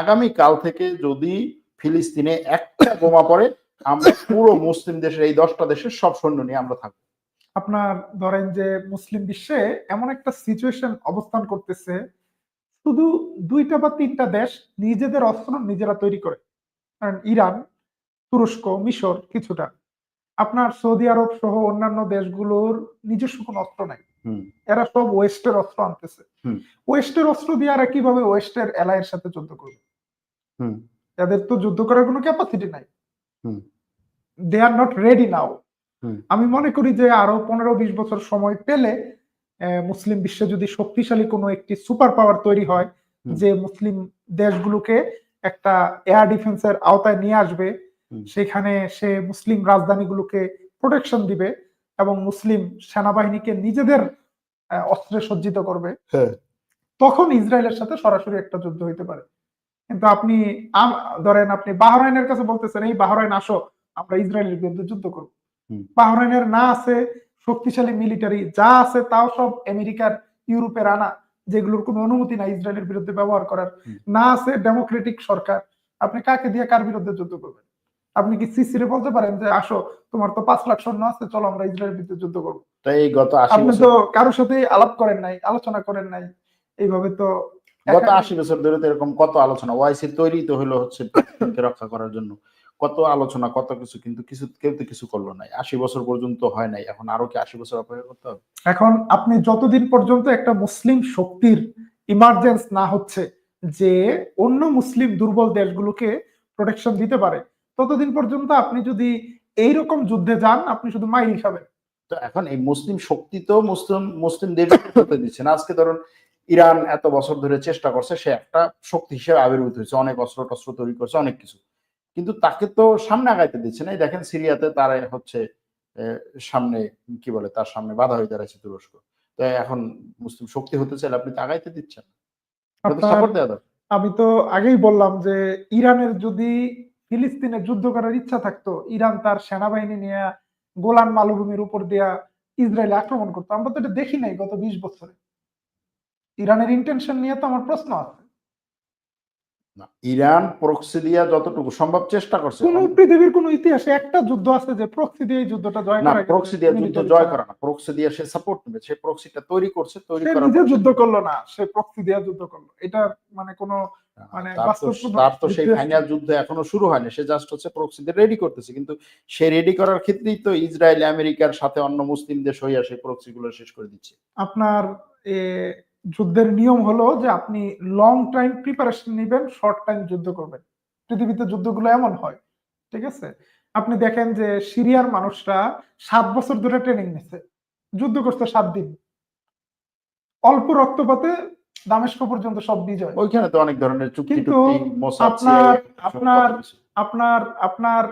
আগামী কাল থেকে যদি ফিলিস্তিনে একটা বোমা পড়ে, আমরা পুরো মুসলিম দেশের এই 10টা দেশের সব সৈন্য নিয়ে আমরা থাকবো। আপনার ধরেন যে মুসলিম বিশ্বে এমন একটা সিচুয়েশন অবস্থান করতেছে, শুধু 2টা বা 3টা দেশ নিজেদের অস্ত্র নিজেরা তৈরি করে। কারণ ইরান, তুরস্ক, মিশর কিছুটা, আপনার সৌদি আরব সহ অন্যান্য দেশগুলোর নিজস্ব কোনো অস্ত্র নাই। এরা সব ওয়েস্টের অস্ত্র আনতেছে। ওয়েস্টের অস্ত্র দিয়ে এরা কিভাবে ওয়েস্টের এলাইয়ের সাথে যুদ্ধ করবে? এদের তো যুদ্ধ করার কোনো ক্যাপাসিটি নাই। দে আর নট রেডি নাও। আমি মনে করি যে আরো 15-20 বছর সময় পেলে মুসলিম বিশ্বে যদি শক্তিশালী কোনো একটি সুপার পাওয়ার তৈরি হয়, যে মুসলিম দেশগুলোকে একটা এয়ার ডিফেন্সের আওতায় নিয়ে আসবে, সেখানে সে মুসলিম রাজধানীগুলোকে প্রোটেকশন দিবে এবং মুসলিম সেনাবাহিনীকে নিজেদের অস্ত্রে সজ্জিত করবে, তখন ইসরায়েলের সাথে সরাসরি একটা যুদ্ধ হইতে পারে। কিন্তু আপনি ধরেন আপনি বাহরাইনের কাছে বলতেছেন, এই বাহরাইন আসো, আমরা ইসরায়েলের বিরুদ্ধে যুদ্ধ করব। বাহরাইনের না আছে শক্তিশালী মিলিটারি, যা আছে তাও সব আমেরিকার, ইউরোপের আনা, যেগুলোর কোনো অনুমতি নাই ইসরায়েলের বিরুদ্ধে ব্যবহার করার। না আছে ডেমোক্রেটিক সরকার। আপনি কাকে দিয়ে কার বিরুদ্ধে যুদ্ধ করবেন? আপনি কি সিসিরে বলতে পারেন যে আসো, তোমার তো 5 লাখ সৈন্য আছে, চলো আমরা ইসরায়েলের বিরুদ্ধে যুদ্ধ করবো? তাই গত 80 আপনি বছর তো কারোর সাথে আলাপ করেন নাই, আলোচনা করেন নাই, এইভাবে তো গত 80 বছর ধরে তো এরকম কত আলোচনা। ওআইসি তৈরি তো হলো হচ্ছে ফিলিস্তিনকে রক্ষা করার জন্য। কত আলোচনা, কত কিছু, কিন্তু কেউ তো কিছু করলো নাই। ৮০ বছর পর্যন্ত হয় নাই, এখন আরো কি ৮০ বছর অপেক্ষা করতে হবে? এখন আপনি যতদিন পর্যন্ত একটা মুসলিম শক্তির ইমার্জেন্স না হচ্ছে যে অন্য মুসলিম দুর্বল দেশগুলোকে প্রোটেকশন দিতে পারে, ততদিন পর্যন্ত আপনি যদি এইরকম যুদ্ধে যান, আপনি শুধু মাইল খাবেন। তো এখন এই মুসলিম শক্তি তো মুসলিম দেশকে হতে দিচ্ছে না। আজকে ধরুন ইরান এত বছর ধরে চেষ্টা করছে, সে একটা শক্তি হিসেবে আবির্ভূত হয়েছে, অনেক অস্ত্র টস্ত্র তৈরি করছে, অনেক কিছু, কিন্তু তাকে তো সামনে আগাইতে দিচ্ছে না। এই দেখেন সিরিয়াতে তারা হচ্ছে সামনে, কি বলে, তার সামনে বাধা হয়ে দাঁড়াচ্ছে তুরস্ক। তো এখন মুসলিম শক্তি হতে চাইলে আপনি তো আগাইতে দিচ্ছেন না, এটা তো আপনার সাপোর্ট দেওয়া দরকার। আমি তো আগেই বললাম যে ইরানের যদি ফিলিস্তিনে যুদ্ধ করার ইচ্ছা থাকতো, ইরান তার সেনাবাহিনী নিয়ে গোলান মালভূমির উপর দিয়া ইসরায়েল আক্রমণ করতো। আমরা তো এটা দেখি নাই গত 20 বছরে। ইরানের ইন্টেনশন নিয়ে তো আমার প্রশ্ন আছে। না, ইরান প্রক্সি দিয়া যতটুকু সম্ভব চেষ্টা করছে। কোন পৃথিবীর কোন ইতিহাসে একটা যুদ্ধ আছে যে প্রক্সি দিয়ে এই যুদ্ধটা জয় না, করা গেছে? প্রক্সি দিয়ে যুদ্ধ মিলিটারি জয় ছাড়া। করা না, প্রক্সি দিয়ে সে সাপোর্ট নেবে, সে প্রক্সিটা তৈরি করছে, তৈরি সে করার নিজে পরে যুদ্ধ করলো না, সে প্রক্সি দিয়ে যুদ্ধ করলো। এটা মানে কোন মানে বাস্তব তার তো সেই ভিত্তি আছে? ফাইনাল যুদ্ধ এখনো শুরু হয়নি, সে জাস্ট হচ্ছে প্রক্সিদের রেডি করতেছে, কিন্তু সে রেডি করার ক্ষেত্রেই তো ইসরায়েল আমেরিকার সাথে অন্য মুসলিম দেশ হইয়া সেই প্রক্সি গুলো শেষ করে দিচ্ছে। আপনার এ, যুদ্ধের নিয়ম হলো যে আপনি লং টাইম প্রিপারেশন নেবেন, শর্ট টাইম যুদ্ধ করবেন। পৃথিবীতে যুদ্ধগুলো এমন হয়, ঠিক আছে? আপনি দেখেন যে সিরিয়ার মানুষরা 7 বছর ধরে ট্রেনিং নিচ্ছে, যুদ্ধ করছে 7 দিন, অল্প রক্তপাতে দামেস্ক পর্যন্ত সব বিজয়। ওইখানে তো অনেক ধরনের চুক্তি কিন্তু টুক্তি, মোসাদ, আপনার CIA, আপনার কত কিছু। আপনার আপনার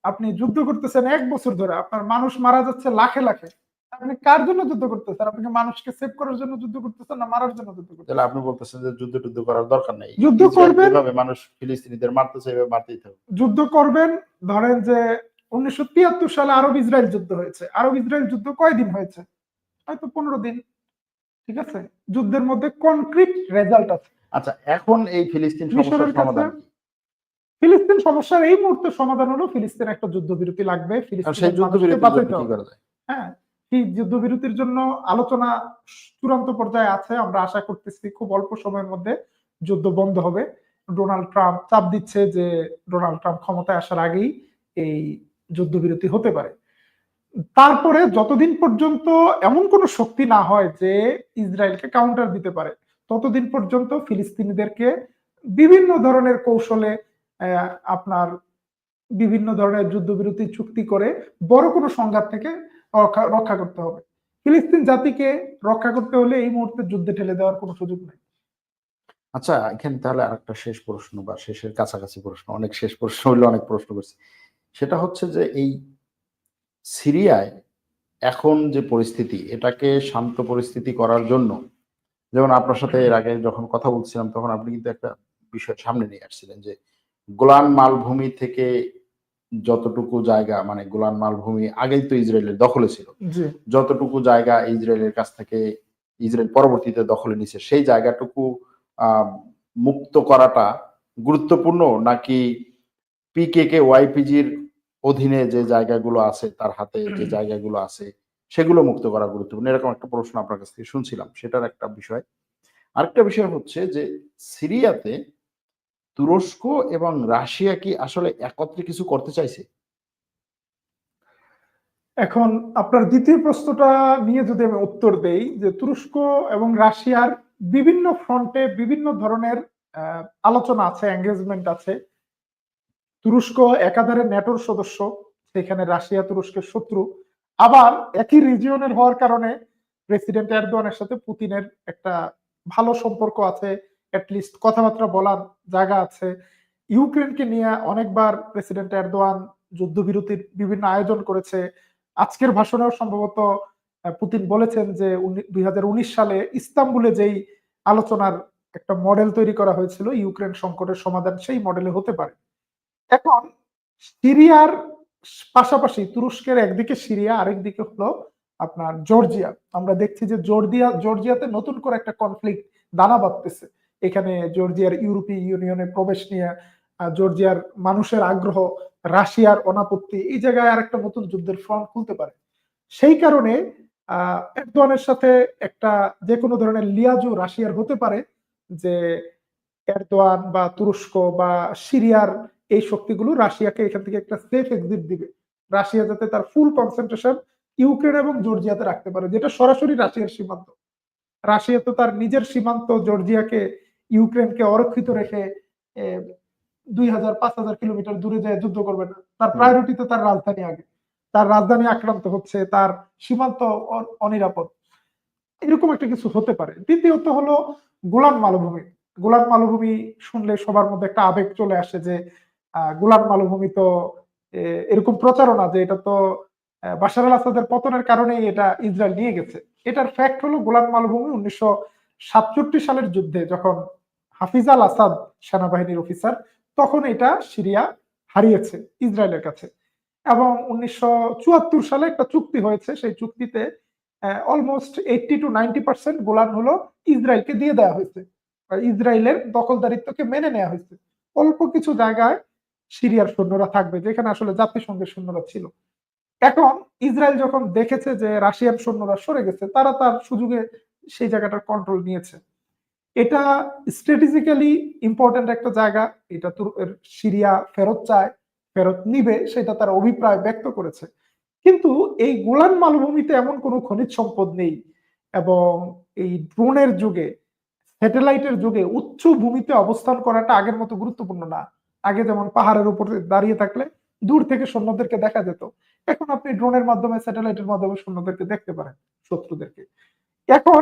আপনি যুদ্ধ করতেছেন 1 বছর ধরে, আপনার মানুষ মারা যাচ্ছে লাখে লাখে। আপনি কার জন্য যুদ্ধ করতেছেন? আপনি কি মানুষকে সেভ করার জন্য যুদ্ধ করতেছেন, না মারার জন্য যুদ্ধ তাহলে করতেছেন? আপনি বলতেছেন যে যুদ্ধ টুদ্ধ করার দরকার নেই, যুদ্ধ ইসরায়েল করবেন, যেভাবে মানুষ ফিলিস্তিনিদের মারতেছে এভাবে মারতেই থাকবে। যুদ্ধ করবেন। ধরেন যে 1973 সালে আরব ইসরায়েল যুদ্ধ হয়েছে। আরব ইসরায়েল যুদ্ধ কয়দিন হয়েছে? হয়তো 15 দিন। ঠিক আছে? যুদ্ধের মধ্যে কনক্রিট রেজাল্ট আছে। আচ্ছা, এখন এই ফিলিস্তিন মিশরের সমস্যার কাছে সমাধান কি? ফিলিস্তিন সমস্যার এই মুহূর্তে সমাধান হলো ফিলিস্তিনে একটা যুদ্ধবিরতি লাগবে, আর সেই ফিলিস্তিনের মানুষকে যুদ্ধবিরতির জন্য বাঁচাইতে কি হবে। করা যায়? হ্যাঁ, এই যুদ্ধবিরতির জন্য আলোচনা চূড়ান্ত পর্যায়ে আছে। আমরা আশা করতেছি খুব অল্প সময়ের মধ্যে যুদ্ধ বন্ধ হবে। ডোনাল্ড ট্রাম্প চাপ দিচ্ছে যে ডোনাল্ড ট্রাম্প ক্ষমতায় আসার আগেই এই যুদ্ধবিরতি হতে পারে। তারপরে যতদিন পর্যন্ত এমন কোন শক্তি না হয় যে ইসরায়েলকে কাউন্টার দিতে পারে, ততদিন পর্যন্ত ফিলিস্তিনিদেরকে বিভিন্ন ধরনের কৌশলে আপনার বিভিন্ন ধরনের যুদ্ধবিরতি চুক্তি করে বড় কোনো সংঘাত থেকে রক্ষা করতে হবে। ফিলিস্তিন জাতিকে রক্ষা করতে হলে এই মুহূর্তে যুদ্ধে ঠেলে দেওয়ার কোনো সুযোগ নেই। আচ্ছা, এখানে তাহলে আরেকটা শেষ প্রশ্ন বা শেষের কাছাকাছি প্রশ্ন, অনেক শেষ প্রশ্ন হইলে অনেক প্রশ্ন করছি। সেটা হচ্ছে যে এই সিরিয়ায় এখন যে পরিস্থিতি, এটাকে শান্ত পরিস্থিতি করার জন্য, যেমন আপনার সাথে এর আগে যখন কথা বলছিলাম তখন আপনি কিন্তু একটা বিষয় সামনে নিয়ে আসছিলেন যে গোলান মালভূমি থেকে যতটুকু জায়গা, মানে গোলান মালভূমি আগেই তো ইসরায়েলের দখলে ছিল, জি, যতটুকু জায়গা ইসরায়েলের কাছ থেকে ইসরায়েল পরবর্তীতে দখলে নিছে সেই জায়গাটুকু আহ, মুক্ত করাটা গুরুত্বপূর্ণ, নাকি পিকেকে ওয়াইপিজির অধীনে যে জায়গাগুলো আছে, তার হাতে যে জায়গাগুলো আছে সেগুলো মুক্ত করা গুরুত্বপূর্ণ? এরকম একটা প্রশ্ন আপনার কাছ থেকে শুনছিলাম, সেটার একটা বিষয়। আরেকটা বিষয় হচ্ছে যে সিরিয়াতে তুরস্ক এবং রাশিয়া কি আসলে একত্রে কিছু করতে চাইছে? এখন আপনার দ্বিতীয় প্রশ্নটা নিয়ে যদি আমি উত্তর দেই, যে তুরস্ক এবং রাশিয়ার বিভিন্ন ফ্রন্টে বিভিন্ন ধরনের আলোচনা আছে, এঙ্গেজমেন্ট আছে। তুরস্ক একাধারে ন্যাটোর সদস্য, সেখানে রাশিয়া তুরস্কের শত্রু। আবার একই রিজিয়নের হওয়ার কারণে প্রেসিডেন্ট এরদোয়ানের সাথে পুতিনের একটা ভালো সম্পর্ক আছে, অ্যাটলিস্ট কথাবার্তা বলার জায়গা আছে। ইউক্রেনকে নিয়ে অনেকবার প্রেসিডেন্ট এরদোয়ান যুদ্ধবিরতির বিভিন্ন আয়োজন করেছে। আজকের ভাষণেও সম্ভবত পুতিন বলেছেন যে 2019 সালে ইস্তাম্বুলে যেই আলোচনার একটা মডেল তৈরি করা হয়েছিল ইউক্রেন সংকটের সমাধান, সেই মডেলে হতে পারে। এখন সিরিয়ার পাশাপাশি তুরস্কের একদিকে সিরিয়া, আরেকদিকে হলো আপনার জর্জিয়া। আমরা দেখছি যে জর্জিয়াতে নতুন করে একটা কনফ্লিক্ট দানা বাঁধতেছে। এখানে জর্জিয়ার ইউরোপীয় ইউনিয়নে প্রবেশ নিয়ে জর্জিয়ার মানুষের আগ্রহ, রাশিয়ার অনাপত্তি, এই জায়গায় আর একটা নতুন যুদ্ধের ফ্রন্ট খুলতে পারে। সেই কারণে এরদোয়ানের সাথে একটা যে কোনো ধরনের লিয়াজু রাশিয়ার হতে পারে, যে এরদোয়ান বা তুরস্ক বা সিরিয়ার এই শক্তিগুলো রাশিয়াকে এখান থেকে একটা সেফ এক্সিট দিবে, রাশিয়া যাতে তার ফুল কনসেন্ট্রেশন ইউক্রেন এবং জর্জিয়াতে রাখতে পারে, যেটা সরাসরি রাশিয়ার সীমান্ত। রাশিয়া তো তার নিজের সীমান্ত জর্জিয়াকে, ইউক্রেনকে অরক্ষিত রেখে 2000-5000 কিলোমিটার দূরে যায় যুদ্ধ করবে না। তার প্রায়োরিটি তো তার রাজধানী আগে, তার রাজধানী আক্রান্ত হচ্ছে, তার সীমান্ত অনিরাপদ, এরকম একটা কিছু হতে পারে। দ্বিতীয়ত হলো গোলান মালভূমি। গোলান মালভূমি শুনলে সবার মধ্যে একটা আবেগ চলে আসে যে গোলান মালভূমি তো এরকম প্রচারণা যে এটা তো বাশার আল আসাদের পতনের কারণেই এটা ইসরায়েল নিয়ে গেছে। এটার ফ্যাক্ট হলো গোলান মালভূমি 1967 সালের যুদ্ধে যখন হাফিজ আল আসাদ সেনাবাহিনীর অফিসার, তখন এটা সিরিয়া হারিয়েছে ইসরায়েলের কাছে। এবং 1974 সালে একটা চুক্তি হয়েছে, সেই চুক্তিতে অলমোস্ট 80-90% গোলান হলো ইসরায়েলকে দিয়ে দেওয়া হয়েছে, ইসরায়েলের দখলদারিত্বকে মেনে নেওয়া হয়েছে। অল্প কিছু জায়গায় সিরিয়ার সৈন্যরা থাকবে, যেখানে আসলে জাতিসংঘের সৈন্যরা ছিল। এখন ইসরায়েল যখন দেখেছে যে রাশিয়ান সৈন্যরা সরে গেছে, তারা তার সুযোগে সেই জায়গাটার কন্ট্রোল নিয়েছে। এটা স্ট্র্যাটেজিক্যালি ইম্পর্টেন্ট একটা জায়গা, এটা সিরিয়া ফেরত চায়, ফেরত নিবে, সেটা তার অভিপ্রায় ব্যক্ত করেছে। কিন্তু এই গোলান মালভূমিতে এমন কোনো খনিজ সম্পদ নেই, এবং এই ড্রোনের যুগে, স্যাটেলাইটের যুগে উচ্চ ভূমিতে অবস্থান করাটা আগের মতো গুরুত্বপূর্ণ না। আগে যেমন পাহাড়ের উপর দাঁড়িয়ে থাকলে দূর থেকে সৈন্যদেরকে দেখা যেত, এখন আপনি ড্রোনের মাধ্যমে, স্যাটেলাইটের মাধ্যমে সৈন্যদেরকে দেখতে পারেন, শত্রুদেরকে। এখন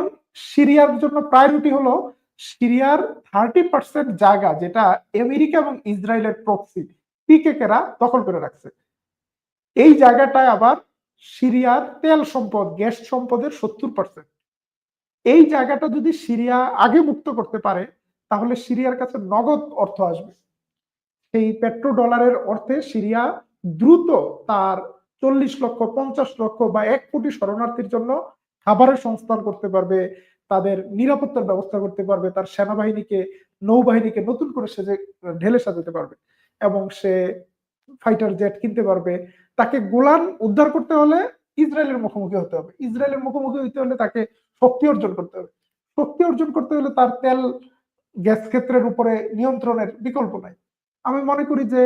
সিরিয়ার জন্য প্রায়োরিটি হলো সিরিয়ার 30% জায়গা, যেটা আমেরিকা এবং ইসরায়েলের প্রক্সি পিকেকেরা দখল করে রাখছে। এই জায়গাটায় আবার সিরিয়ার তেল সম্পদ, গ্যাস সম্পদের 70%। এই জায়গাটা যদি সিরিয়া আগে মুক্ত করতে পারে, তাহলে সিরিয়ার কাছে নগদ অর্থ আসবে। সেই পেট্রো ডলারের অর্থে সিরিয়া দ্রুত তার 40 লক্ষ, 50 লক্ষ বা 1 কোটি শরণার্থীর জন্য খাবারের সংস্থান করতে পারবে, তাদের নিরাপত্তার ব্যবস্থা করতে পারবে, তার সেনাবাহিনীকে, নৌবাহিনীকে নতুন করে ঢেলে সাজাতে পারবে, এবং সে ফাইটার জেট কিনতে পারবে। তাকে গোলান উদ্ধার করতে হলে ইসরায়েলের মুখোমুখি হতে হবে, ইসরায়েলের মুখোমুখি হতে হলে তাকে শক্তি অর্জন করতে হবে, শক্তি অর্জন করতে হলে তার তেল গ্যাস ক্ষেত্রের উপরে নিয়ন্ত্রণের বিকল্প নাই। আমি মনে করি যে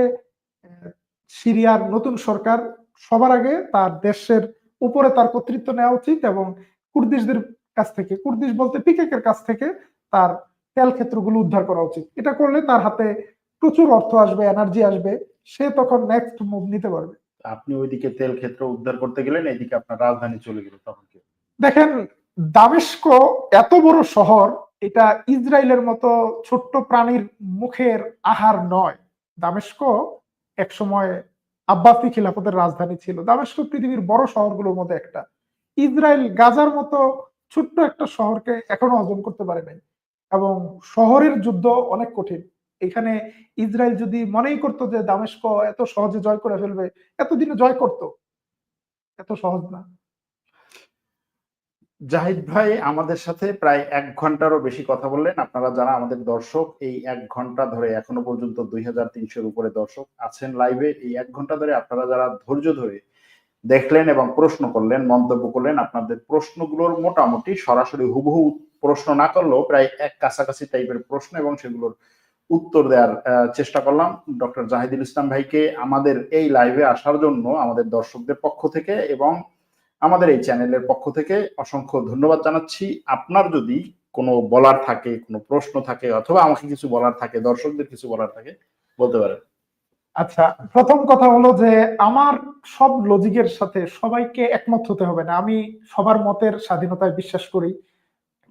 সিরিয়ার নতুন সরকার সবার আগে তার দেশের উপরে তার কর্তৃত্ব নেওয়া উচিত, এবং কুর্দিশদের কাছ থেকে, কুর্দিশ বলতে পিকেকের কাছ থেকে তার তেল ক্ষেত্রগুলো উদ্ধার করা উচিত। এটা করলে তার হাতে প্রচুর অর্থ আসবে, এনার্জি আসবে, সে তখন নেক্সট মুভ নিতে পারবে। আপনি ওইদিকে তেল ক্ষেত্র উদ্ধার করতে গেলেন, এদিকে আপনার রাজধানী চলে গেল, তখন কি? দেখেন, দামেস্ক এত বড় শহর, এটা ইসরায়েলের মতো ছোট্ট প্রাণীর মুখের আহার নয়। দামেস্ক একসময় আব্বাসি খিলাফতের রাজধানী ছিল। দামেস্ক পৃথিবীর বড় শহরগুলোর মধ্যে একটা। ইসরায়েল গাজার মতো ছোট্ট একটা শহরকে এখনো অর্জন করতে পারে নাই, এবং শহরের যুদ্ধ অনেক কঠিন। এখানে ইসরায়েল যদি মনেই করতো যে দামেস্ক এত সহজে জয় করে ফেলবে, এতদিনে জয় করতো, এত সহজ না। জাহিদ ভাই আমাদের সাথে প্রায় 1 ঘন্টারও বেশি কথা বললেন। আপনারা যারা আমাদের দর্শক, এই 1 ঘন্টা ধরে এখনো পর্যন্ত 2300-এর উপরে দর্শক আছেন লাইভে। এই 1 ঘন্টা ধরে আপনারা যারা ধৈর্য ধরে দেখলেন এবং প্রশ্ন করলেন, মন্তব্য করলেন, আপনাদের প্রশ্নগুলোর মোটামুটি সরাসরি হুবহু প্রশ্ন না করলেও প্রায় এক কাছাকাছি টাইপের প্রশ্ন, এবং সেগুলোর উত্তর দেওয়ার চেষ্টা করলাম। ডক্টর জাহিদুল ইসলাম ভাইকে আমাদের এই লাইভে আসার জন্য আমাদের দর্শকদের পক্ষ থেকে এবং আমাদের এই চ্যানেলের পক্ষ থেকে অসংখ্য ধন্যবাদ জানাচ্ছি। আপনার যদি কোনো বলার থাকে, কোনো প্রশ্ন থাকে, অথবা আমাকে কিছু বলার থাকে, দর্শকদের কিছু বলার থাকে, বলতে পারেন। আচ্ছা, প্রথম কথা হলো যে আমার সব লজিকের সাথে সবাইকে একমত হতে হবে না। আমি সবার মতের স্বাধীনতায় বিশ্বাস করি।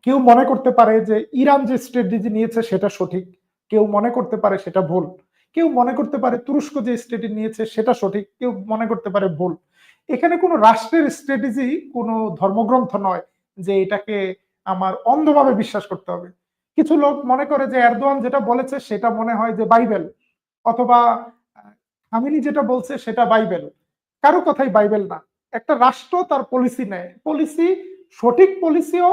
কেউ মনে করতে পারে যে ইরান যে স্ট্র্যাটেজি নিয়েছে সেটা সঠিক, কেউ মনে করতে পারে সেটা ভুল, কেউ মনে করতে পারে তুরস্ক যে স্ট্র্যাটেজি নিয়েছে সেটা সঠিক, কেউ মনে করতে পারে ভুল। এখানে কোনো রাষ্ট্রের স্ট্র্যাটেজি কোনো ধর্মগ্রন্থ নয় যে এটাকে আমার অন্ধভাবে বিশ্বাস করতে হবে। কিছু লোক মনে করে যে এরদোয়ান যেটা বলেছে সেটা মনে হয় যে বাইবেল, অথবা খামেনি যেটা বলছে সেটা বাইবেল। কারো কথাই বাইবেল না। একটা রাষ্ট্র তার পলিসি নেয়, পলিসি, সঠিক পলিসিও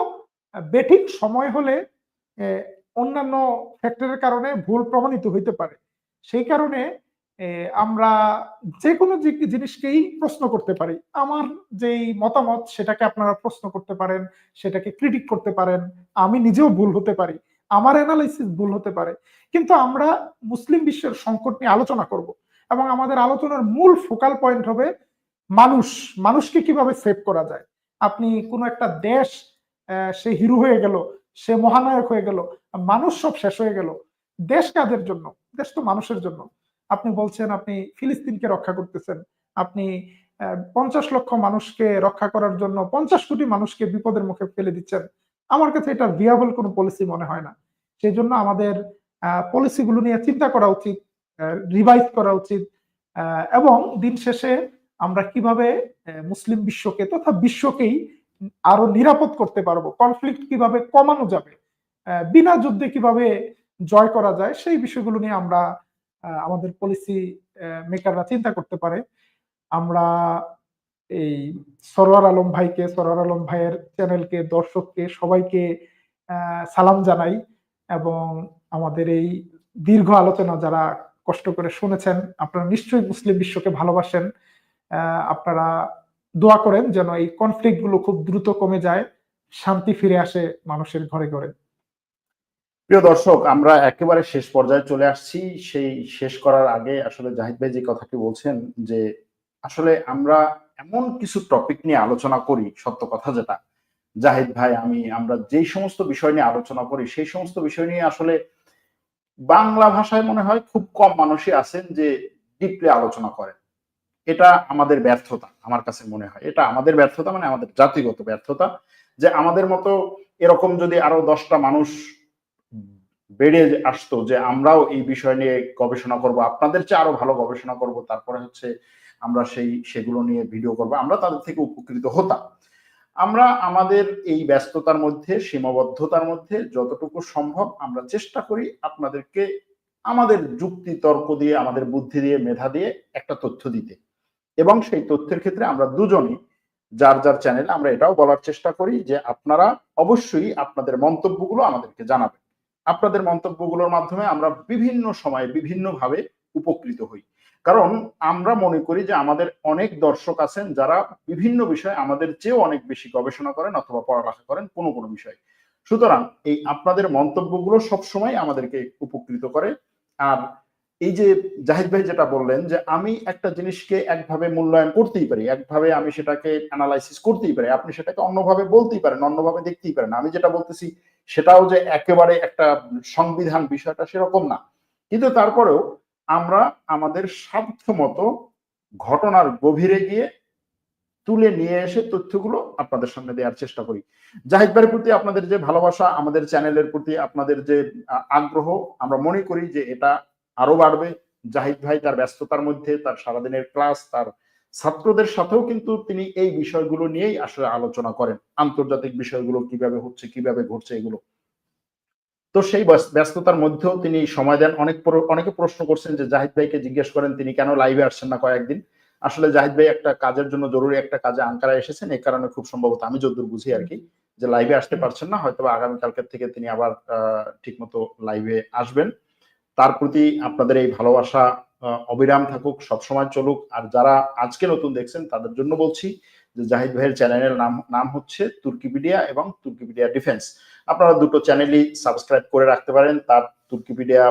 বেঠিক সময় হলে অন্যান্য ফ্যাক্টরের কারণে ভুল প্রমাণিত হইতে পারে। সেই কারণে আমরা যে কোনো জিনিসকেই প্রশ্ন করতে পারি। আমার যেই মতামত সেটাকে আপনারা প্রশ্ন করতে পারেন, সেটাকে ক্রিটিক করতে পারেন। আমি নিজেও ভুল হতে পারি, আমার অ্যানালাইসিস ভুল হতে পারে, কিন্তু আমরা মুসলিম বিশ্বের সংকট নিয়ে আলোচনা করব এবং আমাদের আলোচনার মূল ফোকাল পয়েন্ট হবে মানুষকে কিভাবে সেভ করা যায়। আপনি কোনো একটা দেশ সে হিরো হয়ে গেল, সে মহানায়ক হয়ে গেল, মানুষ সব শেষ হয়ে গেল। দেশ কাদের জন্য? দেশ তো মানুষের জন্য। আপনি বলছেন আপনি ফিলিস্তিনকে রক্ষা করতেছেন, আপনি 50 লক্ষ মানুষকে রক্ষা করার জন্য 50 কোটি মানুষকে বিপদের মুখে ফেলে দিচ্ছেন। আমার কাছে এটা ভিয়াবল কোনো পলিসি মনে হয় না। সেই জন্য আমাদের পলিসিগুলো নিয়ে চিন্তা করা উচিত, রিভাইজ করা উচিত, এবং দিন শেষে আমরা কিভাবে মুসলিম বিশ্বকে তথা বিশ্বকেই আরো নিরাপদ করতে পারবো, কনফ্লিক্ট কিভাবে কমানো যাবে, বিনা যুদ্ধে কিভাবে জয় করা যায়, সেই বিষয়গুলো নিয়ে আমরা আমাদের পলিসি মেকাররা চিন্তা করতে পারে। আমরা এই সরোয়ার আলম ভাইকে, সরোয়ার আলম ভাইয়ের চ্যানেলকে, দর্শককে সবাইকে সালাম জানাই এবং আমাদের এই দীর্ঘ আলোচনা যারা কষ্ট করে শুনেছেন, আপনারা নিশ্চয়ই মুসলিম বিশ্বকে ভালোবাসেন। আপনারা দোয়া করেন যেন এই কনফ্লিক্ট গুলো খুব দ্রুত কমে যায়, শান্তি ফিরে আসে মানুষের ঘরে ঘরে। প্রিয় দর্শক, আমরা একেবারে শেষ পর্যায়ে চলে আসছি। সেই শেষ করার আগে আসলে জাহিদ ভাই যে কথাটি বলছেন যে আসলে আমরা এমন কিছু টপিক নিয়ে আলোচনা করি, সত্য কথা যেটা জাহিদ ভাই আমরা যেই সমস্ত বিষয় নিয়ে আলোচনা করি সেই সমস্ত বিষয় নিয়ে আসলে বাংলা ভাষায় মনে হয় খুব কম মানুষই আছেন যে ডিপলি আলোচনা করেন। এটা আমাদের ব্যর্থতা, আমার কাছে মনে হয় এটা আমাদের ব্যর্থতা, মানে আমাদের জাতিগত ব্যর্থতা, যে আমাদের মতো এরকম যদি আরো 10টা মানুষ বেড়ে আসতো যে আমরাও এই বিষয় নিয়ে গবেষণা করব, আপনাদের চেয়ে আরো ভালো গবেষণা করব, তারপরে হচ্ছে আমরা সেগুলো নিয়ে ভিডিও করব, আমরা তাদের থেকে উপকৃত হতাম। আমরা আমাদের এই ব্যস্ততার মধ্যে, সীমাবদ্ধতার মধ্যে যতটুকু সম্ভব আমরা চেষ্টা করি আপনাদেরকে আমাদের যুক্তি তর্ক দিয়ে, আমাদের বুদ্ধি দিয়ে, মেধা দিয়ে একটা তথ্য দিতে, এবং সেই তথ্যের ক্ষেত্রে আমরা দুজনই যার যার চ্যানেল আমরা এটাও বলার চেষ্টা করি যে আপনারা অবশ্যই আপনাদের মন্তব্যগুলো আমাদেরকে জানাবেন। আপনাদের মন্তব্যগুলোর মাধ্যমে আমরা বিভিন্ন সময়ে বিভিন্নভাবে উপকৃত হই, কারণ আমরা মনে করি যে আমাদের অনেক দর্শক আছেন যারা বিভিন্ন বিষয়ে আমাদের চেয়েও অনেক বেশি গবেষণা করেন অথবা পড়ালেখা করেন কোনো কোনো বিষয়ে। সুতরাং এই আপনাদের মন্তব্যগুলো সবসময় আমাদেরকে উপকৃত করে। আর এই যে জাহিদ ভাই যেটা বললেন যে আমি একটা জিনিসকে একভাবে মূল্যায়ন করতেই পারি, একভাবে আমি সেটাকে অ্যানালাইসিস করতেই পারি, আপনি সেটাকে অন্যভাবে বলতেই পারেন, অন্যভাবে দেখতেই পারেন, আমি যেটা বলতেছি সেটাও যে একেবারে একটা সংবিধান বিষয়টা সেরকম না, কিন্তু তারপরেও আমরা আমাদের সাধ্য মতো ঘটনার গভীরে গিয়ে তুলে নিয়ে এসে তথ্যগুলো আপনাদের সামনে দেওয়ার চেষ্টা করি। জাহিদ ভাইয়ের প্রতি আপনাদের যে ভালোবাসা, আমাদের চ্যানেলের প্রতি আপনাদের যে আগ্রহ, আমরা মনে করি যে এটা আরো বাড়বে। জাহিদ ভাই তার ব্যস্ততার মধ্যে, তার সারাদিনের ক্লাস, তার ছাত্রদের সাথেও কিন্তু তিনি এই বিষয়গুলো নিয়েই আসলে আলোচনা করেন, আন্তর্জাতিক বিষয়গুলো কিভাবে হচ্ছে, কিভাবে ঘটছে এগুলো। তো সেই ব্যস্ততার মধ্যেও তিনি সময় দেন। অনেকে প্রশ্ন করছেন যে জাহিদ ভাইকে জিজ্ঞেস করেন তিনি কেন লাইভে আসছেন না কয়েকদিন। আসলে জাহিদ ভাই একটা কাজের জন্য, জরুরি একটা কাজে আঙ্কারা এসেছেন, এই কারণে খুব সম্ভবত, আমি যতদূর বুঝি আর কি, যে লাইভে আসতে পারছেন না। হয়তো আগামীকালকের থেকে তিনি আবার ঠিকমতো লাইভে আসবেন। তার প্রতি আপনাদের এই ভালোবাসা অবিরাম থাকুক, সবসময় চলুক। আর যারা আজকে নতুন দেখছেন তাদের জন্য বলছি যে জাহিদ ভাইয়ের চ্যানেলের নাম হচ্ছে তুর্কিপিডিয়া এবং তুর্কিপিডিয়া ডিফেন্স। আপনারা দুটো চ্যানেলই সাবস্ক্রাইব করে রাখতে পারেন। তার তুর্কিপিডিয়া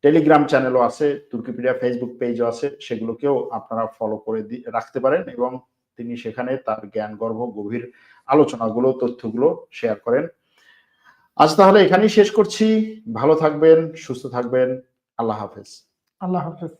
টেলিগ্রাম চ্যানেলও আছে, তুর্কিপিডিয়া ফেসবুক পেজও আছে, সেগুলোকেও আপনারা ফলো করে রাখতে পারেন এবং তিনি সেখানে তার জ্ঞান গর্ভ গভীর আলোচনাগুলো, তথ্যগুলো শেয়ার করেন। আজ তাহলে এখানেই শেষ করছি। ভালো থাকবেন, সুস্থ থাকবেন। আল্লাহ হাফেজ। আল্লাহ হাফেজ।